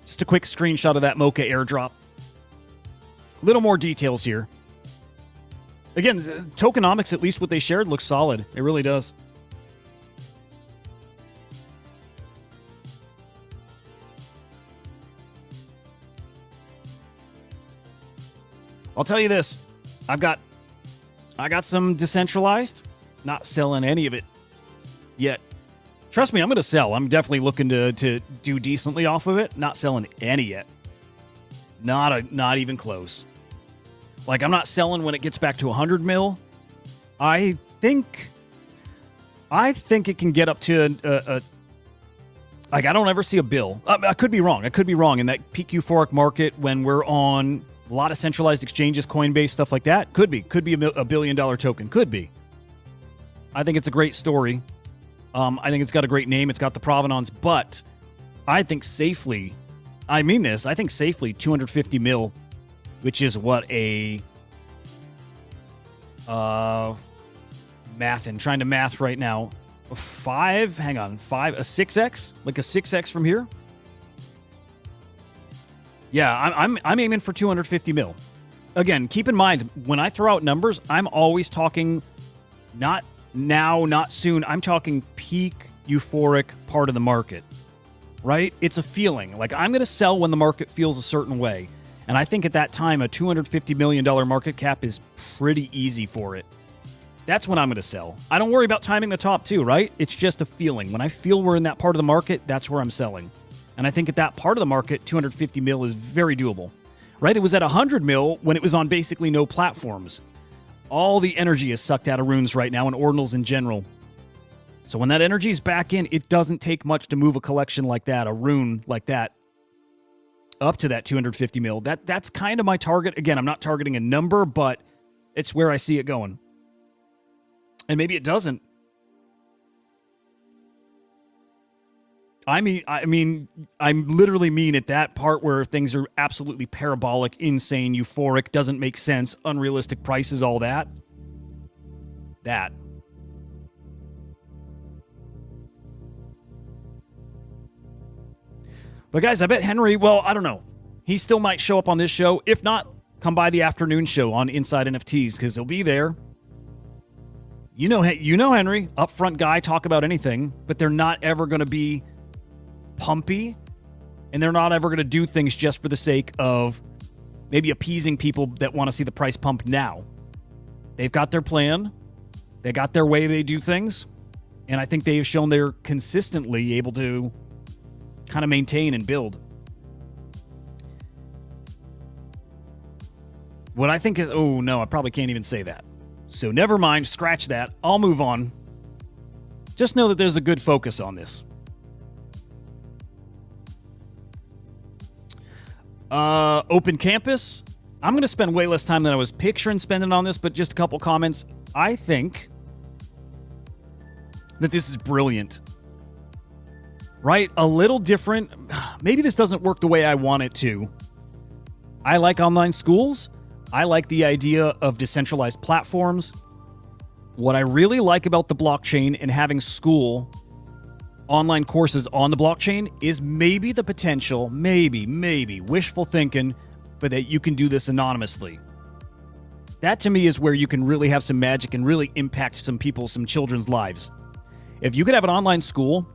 Just a quick screenshot of that MOCA airdrop. A little more details here. Again, the tokenomics, at least what they shared, looks solid. It really does. I'll tell you this. I got some decentralized. Not selling any of it yet. Trust me, I'm going to sell. I'm definitely looking to do decently off of it. Not selling any yet. Not even close. Like, I'm not selling when it gets back to 100 mil. I think it can get up to like, I don't ever see a bill. I could be wrong. I could be wrong in that peak euphoric market when we're on a lot of centralized exchanges, Coinbase, stuff like that. Could be a $1 billion token. Could be. I think it's a great story. I think it's got a great name. It's got the provenance, but I think safely, I mean this, I think safely 250 mil, which is what a trying to math right now. A 6x? Like a 6x from here? Yeah, I'm aiming for 250 mil. Again, keep in mind, when I throw out numbers, I'm always talking not now, not soon. I'm talking peak euphoric part of the market, right? It's a feeling. Like, I'm going to sell when the market feels a certain way. And I think at that time, a $250 million market cap is pretty easy for it. That's when I'm going to sell. I don't worry about timing the top too, right? It's just a feeling. When I feel we're in that part of the market, that's where I'm selling. And I think at that part of the market, 250 mil is very doable, right? It was at 100 mil when it was on basically no platforms. All the energy is sucked out of runes right now and ordinals in general. So when that energy is back in, it doesn't take much to move a collection like that, a rune like that, up to that 250 mil. That's kind of my target. Again, I'm not targeting a number, but it's where I see it going. And maybe it doesn't. I literally mean at that part where things are absolutely parabolic, insane, euphoric, doesn't make sense, unrealistic prices, all that. That. But guys, I bet Henry, well, I don't know. He still might show up on this show. If not, come by the afternoon show on Inside NFTs because he'll be there. You know Henry, upfront guy, talk about anything, but they're not ever going to be pumpy, and they're not ever going to do things just for the sake of maybe appeasing people that want to see the price pump now. They've got their plan. They got their way they do things, and I think they've shown they're consistently able to kind of maintain and build. What I think is, oh no, I probably can't even say that. So never mind, scratch that. I'll move on. Just know that there's a good focus on this. Open campus. I'm going to spend way less time than I was picturing spending on this, but just a couple comments. I think that this is brilliant. Right? A little different. Maybe this doesn't work the way I want it to. I like online schools. I like the idea of decentralized platforms. What I really like about the blockchain and having school online courses on the blockchain is maybe the potential, maybe, wishful thinking, but that you can do this anonymously. That to me is where you can really have some magic and really impact some people, some children's lives. If you could have an online school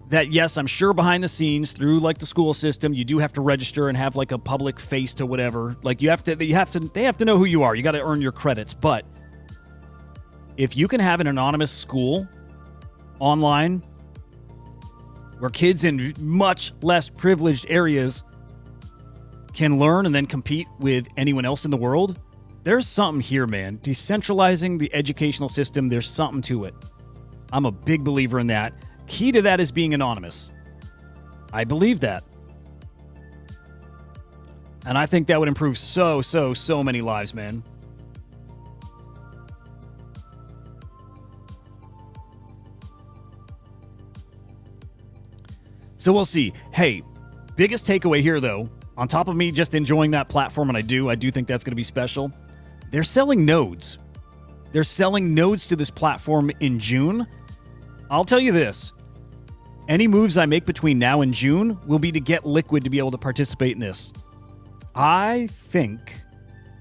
that, yes, I'm sure behind the scenes through like the school system, you do have to register and have like a public face to whatever. Like they have to know who you are. You got to earn your credits. But if you can have an anonymous school online where kids in much less privileged areas can learn and then compete with anyone else in the world, there's something here, man. Decentralizing the educational system, there's something to it. I'm a big believer in that. Key to that is being anonymous. I believe that. And I think that would improve so many lives, man. So we'll see. Hey, biggest takeaway here, though, on top of me just enjoying that platform, and I do think that's going to be special, they're selling nodes. They're selling nodes to this platform in June. I'll tell you this. Any moves I make between now and June will be to get liquid to be able to participate in this. I think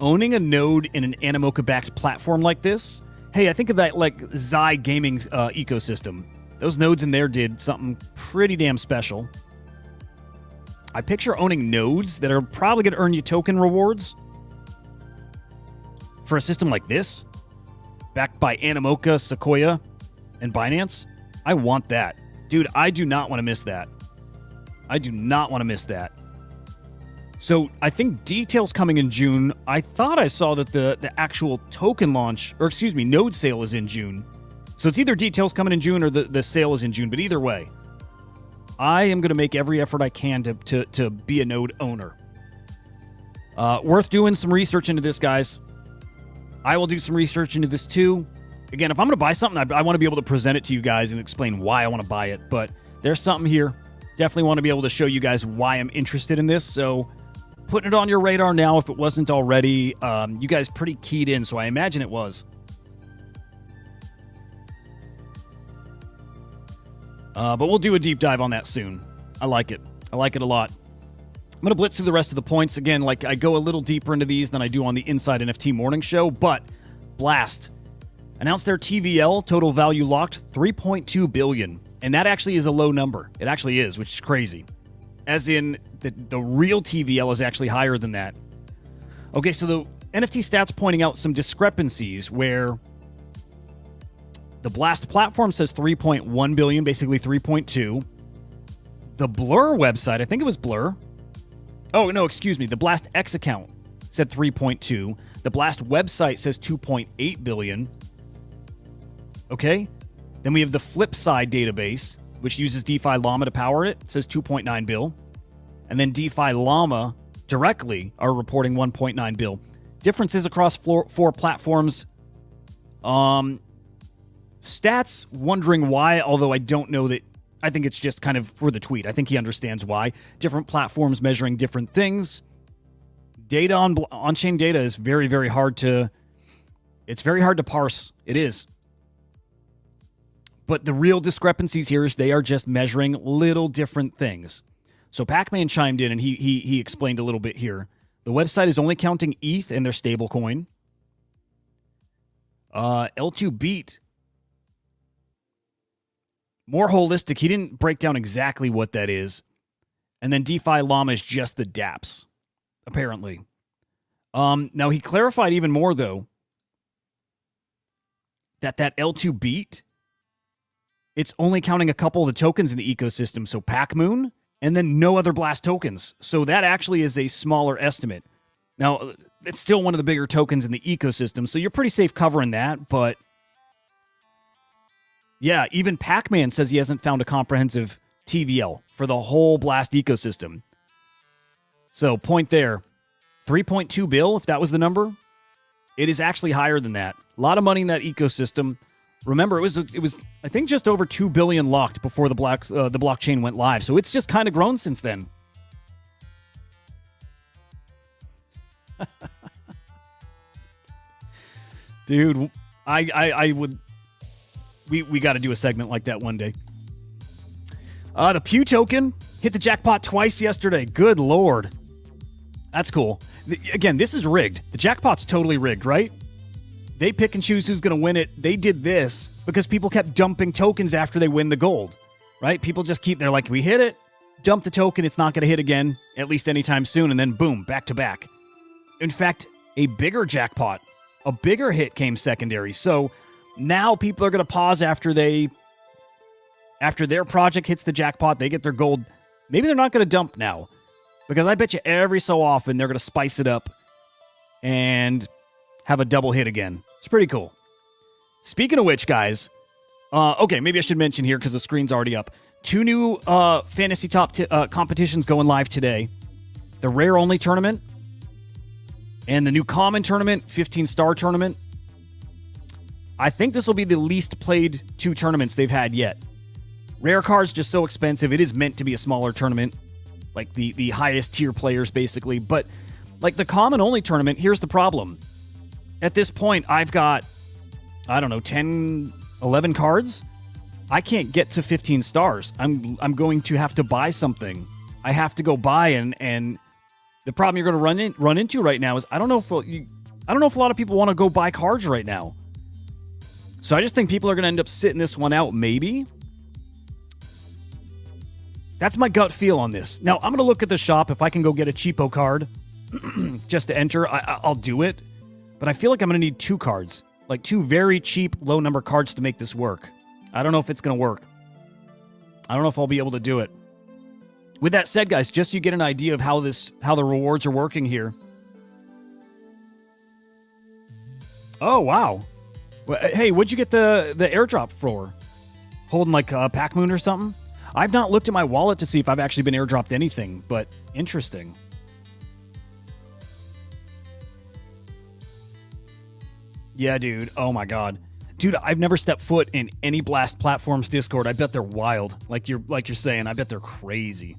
owning a node in an Animoca-backed platform like this, hey, I think of that like Xi gaming ecosystem. Those nodes in there did something pretty damn special. I picture owning nodes that are probably going to earn you token rewards for a system like this, backed by Animoca, Sequoia, and Binance. I want that. Dude, I do not want to miss that. I do not want to miss that. So I think details coming in June. I thought I saw that the actual token launch, or excuse me, node sale is in June. So it's either details coming in June or the sale is in June. But either way, I am going to make every effort I can to be a node owner. Worth doing some research into this, guys. I will do some research into this too. Again, if I'm going to buy something, I want to be able to present it to you guys and explain why I want to buy it. But there's something here. Definitely want to be able to show you guys why I'm interested in this. So putting it on your radar now if it wasn't already. You guys pretty keyed in, so I imagine it was. But we'll do a deep dive on that soon. I like it. I like it a lot. I'm going to blitz through the rest of the points. Again, like I go a little deeper into these than I do on the Inside NFT Morning Show. But Blast announced their TVL, total value locked, $3.2 billion. And that actually is a low number. It actually is, which is crazy. As in, the real TVL is actually higher than that. Okay, so the NFT stats pointing out some discrepancies where the Blast platform says 3.1 billion, basically 3.2. The Blur website, I think it was Blur. Oh, no, excuse me. The Blast X account said 3.2. The Blast website says 2.8 billion. Okay. Then we have the Flipside database, which uses DeFi Llama to power it. It says 2.9 bill. And then DeFi Llama directly are reporting 1.9 bill. Differences across four platforms. Stats, wondering why, although I don't know that. I think it's just kind of for the tweet. I think he understands why. Different platforms measuring different things. Data on-chain data is very, very hard to... It's very hard to parse. It is. But the real discrepancies here is they are just measuring little different things. So Pac-Man chimed in and he explained a little bit here. The website is only counting ETH and their stablecoin. L2Beat, more holistic. He didn't break down exactly what that is. And then DeFi Llama is just the dApps, apparently. Now, he clarified even more, though, that L2Beat, it's only counting a couple of the tokens in the ecosystem. So PacMoon, and then no other Blast tokens. So that actually is a smaller estimate. Now, it's still one of the bigger tokens in the ecosystem, so you're pretty safe covering that, but yeah, even Pac-Man says he hasn't found a comprehensive TVL for the whole Blast ecosystem. So, point there. 3.2 bill, if that was the number. It is actually higher than that. A lot of money in that ecosystem. Remember, it was I think just over 2 billion locked before the blockchain went live. So it's just kind of grown since then. Dude, I would... We got to do a segment like that one day. The Pew token hit the jackpot twice yesterday. Good Lord. That's cool. Again, this is rigged. The jackpot's totally rigged, right? They pick and choose who's going to win it. They did this because people kept dumping tokens after they win the gold, right? People just they're like, we hit it, dump the token, it's not going to hit again, at least anytime soon, and then boom, back to back. In fact, a bigger jackpot, a bigger hit came secondary. So now people are going to pause after their project hits the jackpot, they get their gold. Maybe they're not going to dump now, because I bet you every so often they're going to spice it up and have a double hit again. It's pretty cool. Speaking of which, guys, okay, maybe I should mention here because the screen's already up. 2 new fantasy top competitions going live today. The rare only tournament and the new common tournament, 15-star tournament. I think this will be the least played 2 tournaments they've had yet. Rare cards just so expensive. It is meant to be a smaller tournament, like the highest tier players basically. But like the common only tournament, here's the problem. At this point, I've got, I don't know, 10, 11 cards. I can't get to 15 stars. I'm going to have to buy something. I have to go buy, and the problem you're going to run into right now is I don't know if a lot of people want to go buy cards right now. So I just think people are going to end up sitting this one out, maybe. That's my gut feel on this. Now, I'm going to look at the shop. If I can go get a cheapo card just to enter, I'll do it. But I feel like I'm going to need 2 cards. Like 2 very cheap, low-number cards to make this work. I don't know if it's going to work. I don't know if I'll be able to do it. With that said, guys, just so you get an idea of how the rewards are working here. Oh, wow. Hey, what'd you get the airdrop for? Holding like a Pac Moon or something? I've not looked at my wallet to see if I've actually been airdropped anything, but interesting. Yeah, dude. Oh my god. Dude, I've never stepped foot in any Blast Platforms Discord. I bet they're wild. Like you're saying, I bet they're crazy.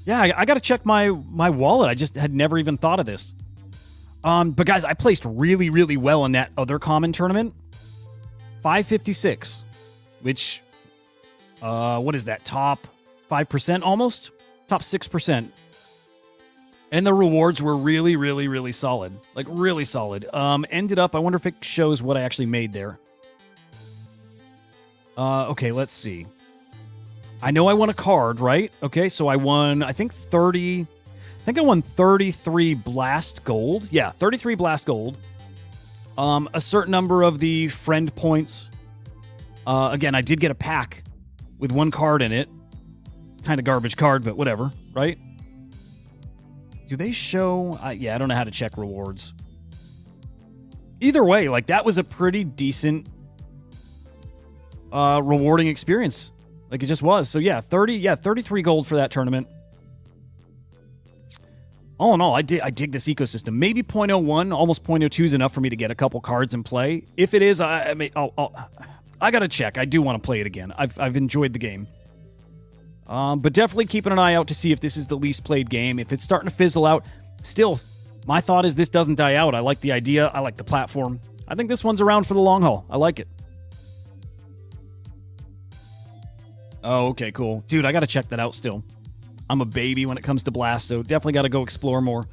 Yeah, I got to check my wallet. I just had never even thought of this. But guys, I placed really, really well in that other common tournament. 556, which, what is that? Top 5% almost? Top 6%. And the rewards were really, really, really solid. Like, really solid. Ended up, I wonder if it shows what I actually made there. Okay, let's see. I know I won a card, right? Okay, so I won, I think I won 33 Blast Gold. Yeah, 33 Blast Gold. A certain number of the friend points. Again, I did get a pack with 1 card in it. Kind of garbage card, but whatever, right? Do they show... yeah, I don't know how to check rewards. Either way, like, that was a pretty decent rewarding experience. Like, it just was. So, yeah, 33 gold for that tournament. All in all, I dig this ecosystem. Maybe 0.01, almost 0.02 is enough for me to get a couple cards and play. If it is, I got to check. I do want to play it again. I've enjoyed the game. But definitely keeping an eye out to see if this is the least played game. If it's starting to fizzle out, still, my thought is this doesn't die out. I like the idea. I like the platform. I think this one's around for the long haul. I like it. Oh, okay, cool. Dude, I got to check that out still. I'm a baby when it comes to Blast, so definitely got to go explore more.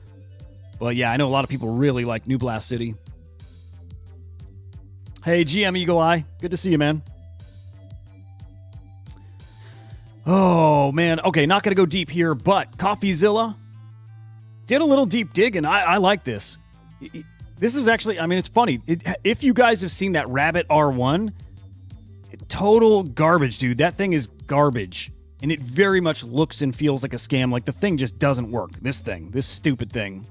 But yeah, I know a lot of people really like New Blast City. Hey, GM Eagle Eye. Good to see you, man. Oh, man. Okay, not going to go deep here, but CoffeeZilla did a little deep dig, and I like this. This is actually, I mean, it's funny. If you guys have seen that Rabbit R1, total garbage, dude. That thing is garbage. And it very much looks and feels like a scam. Like, the thing just doesn't work. This stupid thing.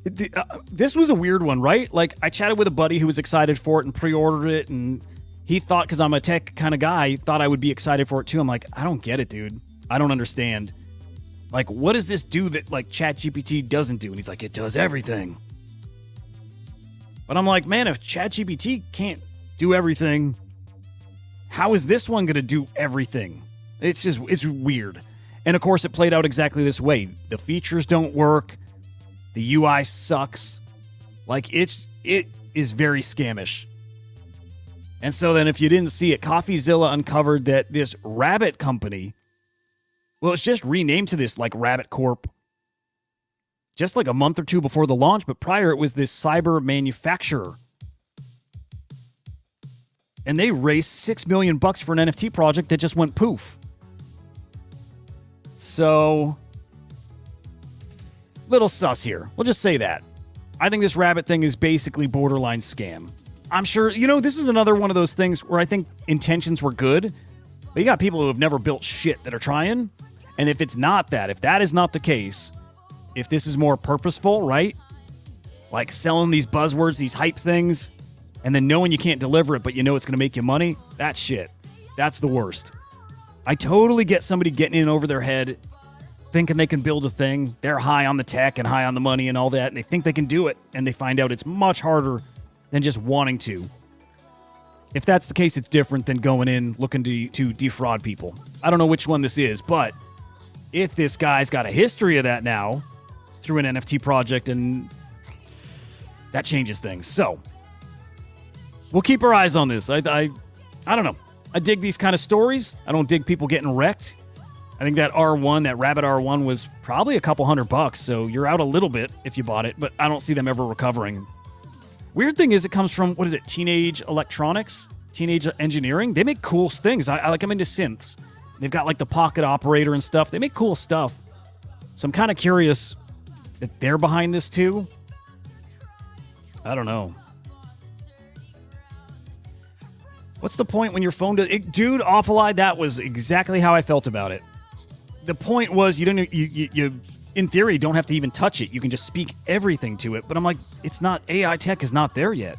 This was a weird one, right? Like, I chatted with a buddy who was excited for it and pre-ordered it, and he thought, because I'm a tech kind of guy, thought I would be excited for it too. I'm like, I don't get it, dude. I don't understand. Like, what does this do that, like, ChatGPT doesn't do? And he's like, it does everything. But I'm like, man, if ChatGPT can't do everything, how is this one going to do everything? It's weird. And of course, it played out exactly this way. The features don't work. The UI sucks. Like, it is very scamish. And so then if you didn't see it, CoffeeZilla uncovered that this Rabbit company, well, it's just renamed to this, like, Rabbit Corp. Just like a month or two before the launch, but prior it was this cyber manufacturer. And they raised $6 million for an NFT project that just went poof. So, little sus here. We'll just say that. I think this Rabbit thing is basically borderline scam. I'm sure, this is another one of those things where I think intentions were good, but you got people who have never built shit that are trying. And if it's not that, if that is not the case, if this is more purposeful, right? Like selling these buzzwords, these hype things, and then knowing you can't deliver it, but you know it's going to make you money, that's shit. That's the worst. I totally get somebody getting in over their head, thinking they can build a thing. They're high on the tech and high on the money and all that, and they think they can do it, and they find out it's much harder than just wanting to. If that's the case, it's different than going in looking to defraud people. I don't know which one this is, but if this guy's got a history of that now through an NFT project, and that changes things. So we'll keep our eyes on this. I don't know. I dig these kind of stories. I don't dig people getting wrecked. I think that R1, that Rabbit R1 was probably a couple $100, so you're out a little bit if you bought it, but I don't see them ever recovering. Weird thing is it comes from, what is it, Teenage Electronics? Teenage Engineering? They make cool things. I like them into synths. They've got like the pocket operator and stuff. They make cool stuff. So I'm kind of curious that they're behind this too. I don't know. What's the point when your phone does... Dude, Awful-Eyed, that was exactly how I felt about it. The point was you in theory, don't have to even touch it. You can just speak everything to it. But I'm like, it's not... AI tech is not there yet.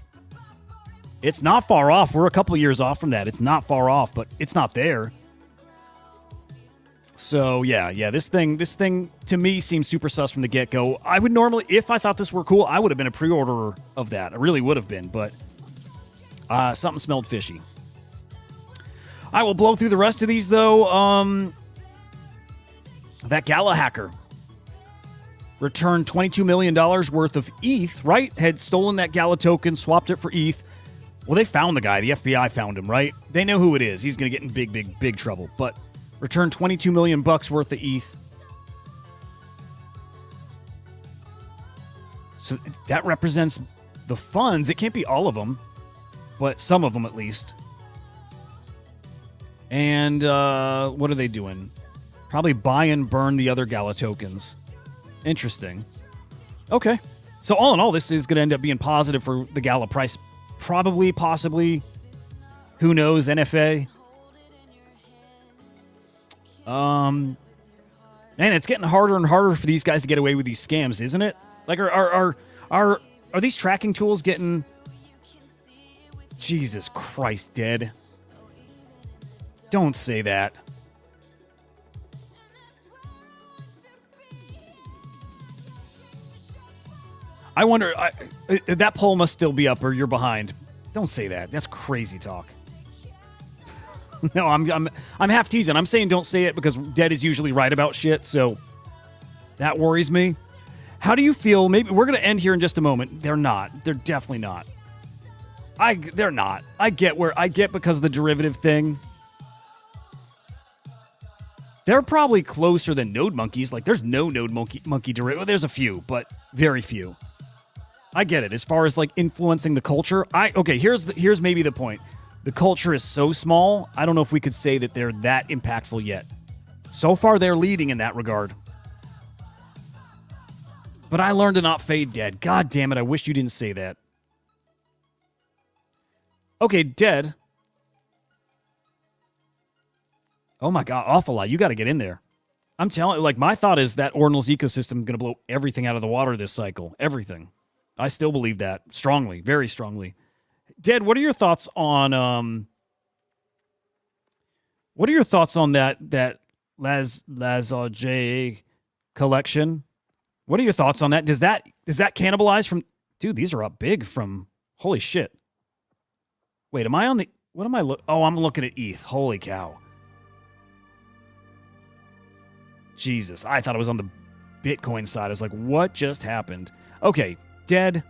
It's not far off. We're a couple years off from that. It's not far off, but it's not there. So, yeah, this thing to me seems super sus from the get-go. I would normally, if I thought this were cool, I would have been a pre-orderer of that. I really would have been, but something smelled fishy. I will blow through the rest of these, though. That Gala hacker returned $22 million worth of ETH, right? Had stolen that Gala token, swapped it for ETH. Well, they found the guy. The FBI found him, right? They know who it is. He's going to get in big trouble, but... Returned $22 million worth of ETH. So that represents the funds. It can't be all of them, but some of them at least. And what are they doing? Probably buy and burn the other Gala tokens. Interesting. Okay. So all in all, this is going to end up being positive for the Gala price. Probably, possibly. Who knows? NFA. Man, it's getting harder and harder for these guys to get away with these scams, isn't it? Like, are these tracking tools getting... Jesus Christ, dead. Don't say that. I wonder... that poll must still be up or you're behind. Don't say that. That's crazy talk. No, I'm half teasing. I'm saying don't say it because Dead is usually right about shit, so that worries me. How do you feel? Maybe we're going to end here in just a moment. They're not. They're definitely not. They're not. I get because of the derivative thing. They're probably closer than Node Monkeys. Like, there's no Node Monkey derivative. There's a few, but very few. I get it. As far as, like, influencing the culture, okay, here's maybe the point. The culture is so small, I don't know if we could say that they're that impactful yet. So far, they're leading in that regard. But I learned to not fade Dead. God damn it, I wish you didn't say that. Okay, Dead. Oh my god, Awful Lot, you got to get in there. I'm telling you, like, my thought is that Ordinal's ecosystem is going to blow everything out of the water this cycle. Everything. I still believe that. Strongly. Very strongly. Dead, what are your thoughts on that Lazarje collection? What are your thoughts on that? Does that cannibalize from... Dude, these are up big from... Holy shit. Wait, am I on the... What am I look... Oh, I'm looking at ETH. Holy cow. Jesus, I thought it was on the Bitcoin side. I was like, what just happened? Okay, Dead,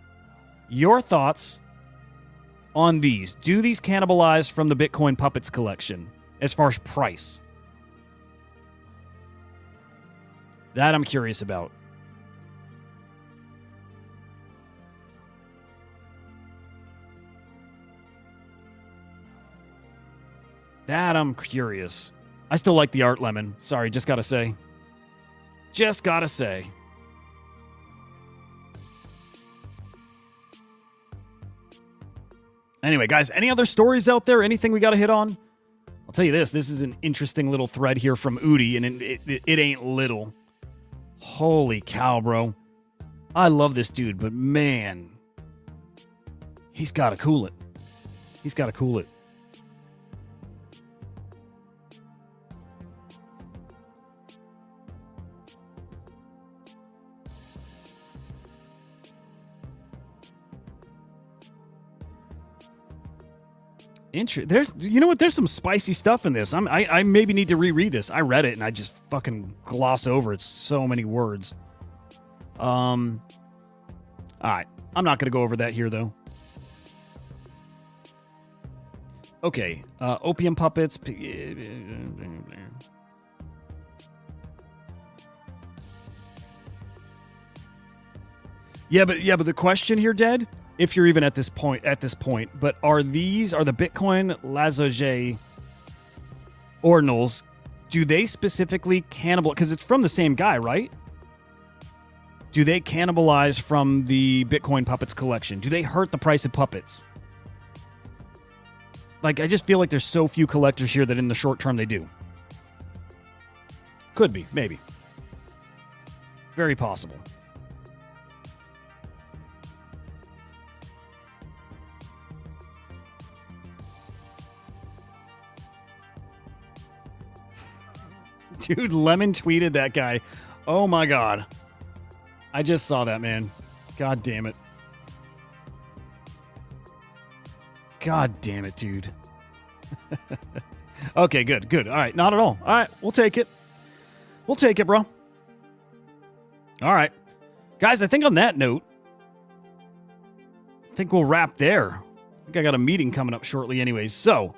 your thoughts on these. Do these cannibalize from the Bitcoin Puppets collection as far as price? That I'm curious about. That I'm curious. I still like the art, Lemon. Sorry, just gotta say. Just gotta say. Anyway, guys, any other stories out there? Anything we got to hit on? I'll tell you this. This is an interesting little thread here from Udi, and it ain't little. Holy cow, bro. I love this dude, but man, he's got to cool it. He's got to cool it. There's, you know what? There's some spicy stuff in this. I maybe need to reread this. I read it and I just fucking gloss over it. So many words. All right. I'm not going to go over that here, though. Okay, opium puppets. Yeah, but the question here, Dead, if you're even at this point, but are the Bitcoin Lazoget ordinals, do they specifically cannibal? Because it's from the same guy, right? Do they cannibalize from the Bitcoin puppets collection? Do they hurt the price of puppets? Like, I just feel like there's so few collectors here that in the short term they do. Could be, maybe. Very possible. Dude, Lemon tweeted that guy. Oh my god. I just saw that, man. God damn it. God damn it, dude. Okay, good. All right, not at all. All right, we'll take it. We'll take it, bro. All right. Guys, I think on that note, I think we'll wrap there. I think I got a meeting coming up shortly anyways. So,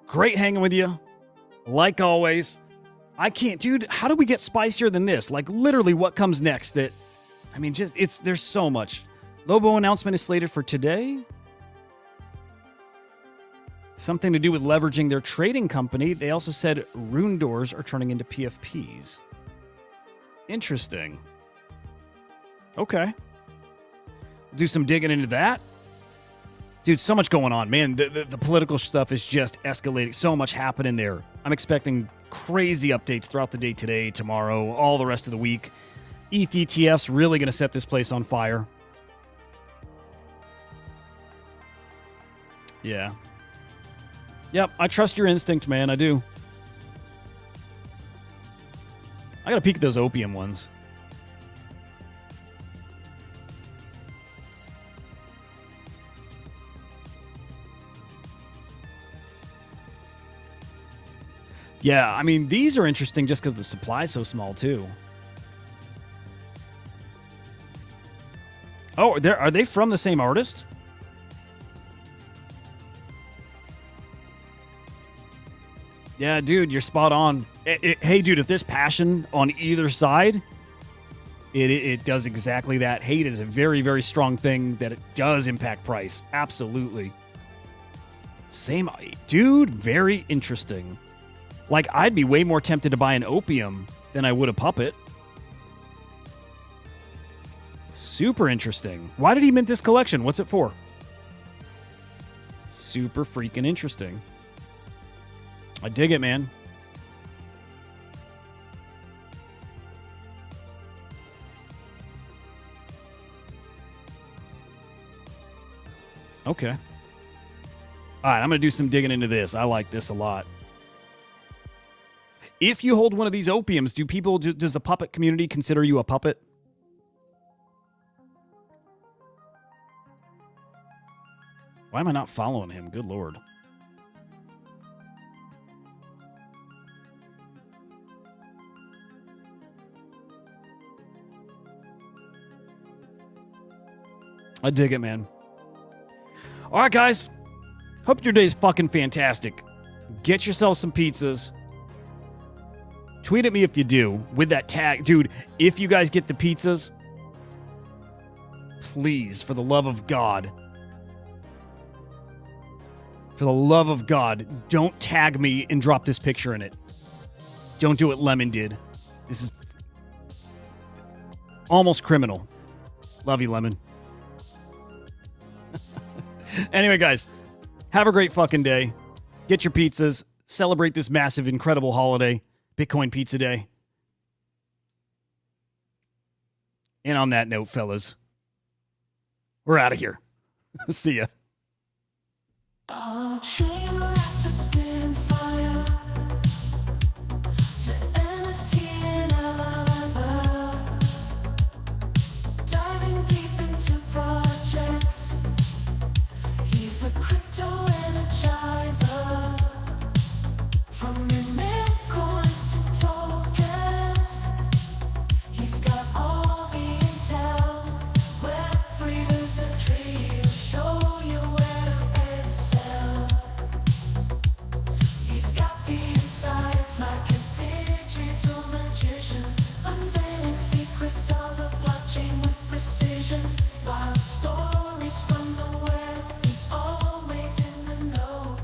great hanging with you. Like always. I can't, dude, how do we get spicier than this? Like, literally, what comes next that, I mean, there's so much. Lobo announcement is slated for today. Something to do with leveraging their trading company. They also said rune doors are turning into PFPs. Interesting. Okay. Do some digging into that. Dude, so much going on, man. The political stuff is just escalating. So much happening there. I'm expecting crazy updates throughout the day today, tomorrow, all the rest of the week. ETH ETF's really going to set this place on fire. Yeah. Yep, I trust your instinct, man. I do. I got to peek at those opium ones. Yeah, I mean, these are interesting just because the supply is so small, too. Oh, are they from the same artist? Yeah, dude, you're spot on. Hey, dude, if there's passion on either side, it does exactly that. Hate is a very, very strong thing that it does impact price. Absolutely. Same, dude, very interesting. Like, I'd be way more tempted to buy an opium than I would a puppet. Super interesting. Why did he mint this collection? What's it for? Super freaking interesting. I dig it, man. Okay. All right, I'm going to do some digging into this. I like this a lot. If you hold one of these opiums, does the puppet community consider you a puppet? Why am I not following him? Good Lord. I dig it, man. All right, guys. Hope your day's fucking fantastic. Get yourself some pizzas. Tweet at me if you do with that tag. Dude, if you guys get the pizzas, please, for the love of God, don't tag me and drop this picture in it. Don't do what Lemon did. This is almost criminal. Love you, Lemon. Anyway, guys, have a great fucking day. Get your pizzas. Celebrate this massive, incredible holiday. Bitcoin Pizza Day. And on that note, fellas, we're out of here. See ya.
I'll show you Reactor spin fire. The NFT analyzer. Diving deep into projects. He's the crypto energizer. From your mint coins to tokens. He's got all the intel. Web3 wizardry. He'll show you where to excel. blockchain with precision. Wild stories from the web.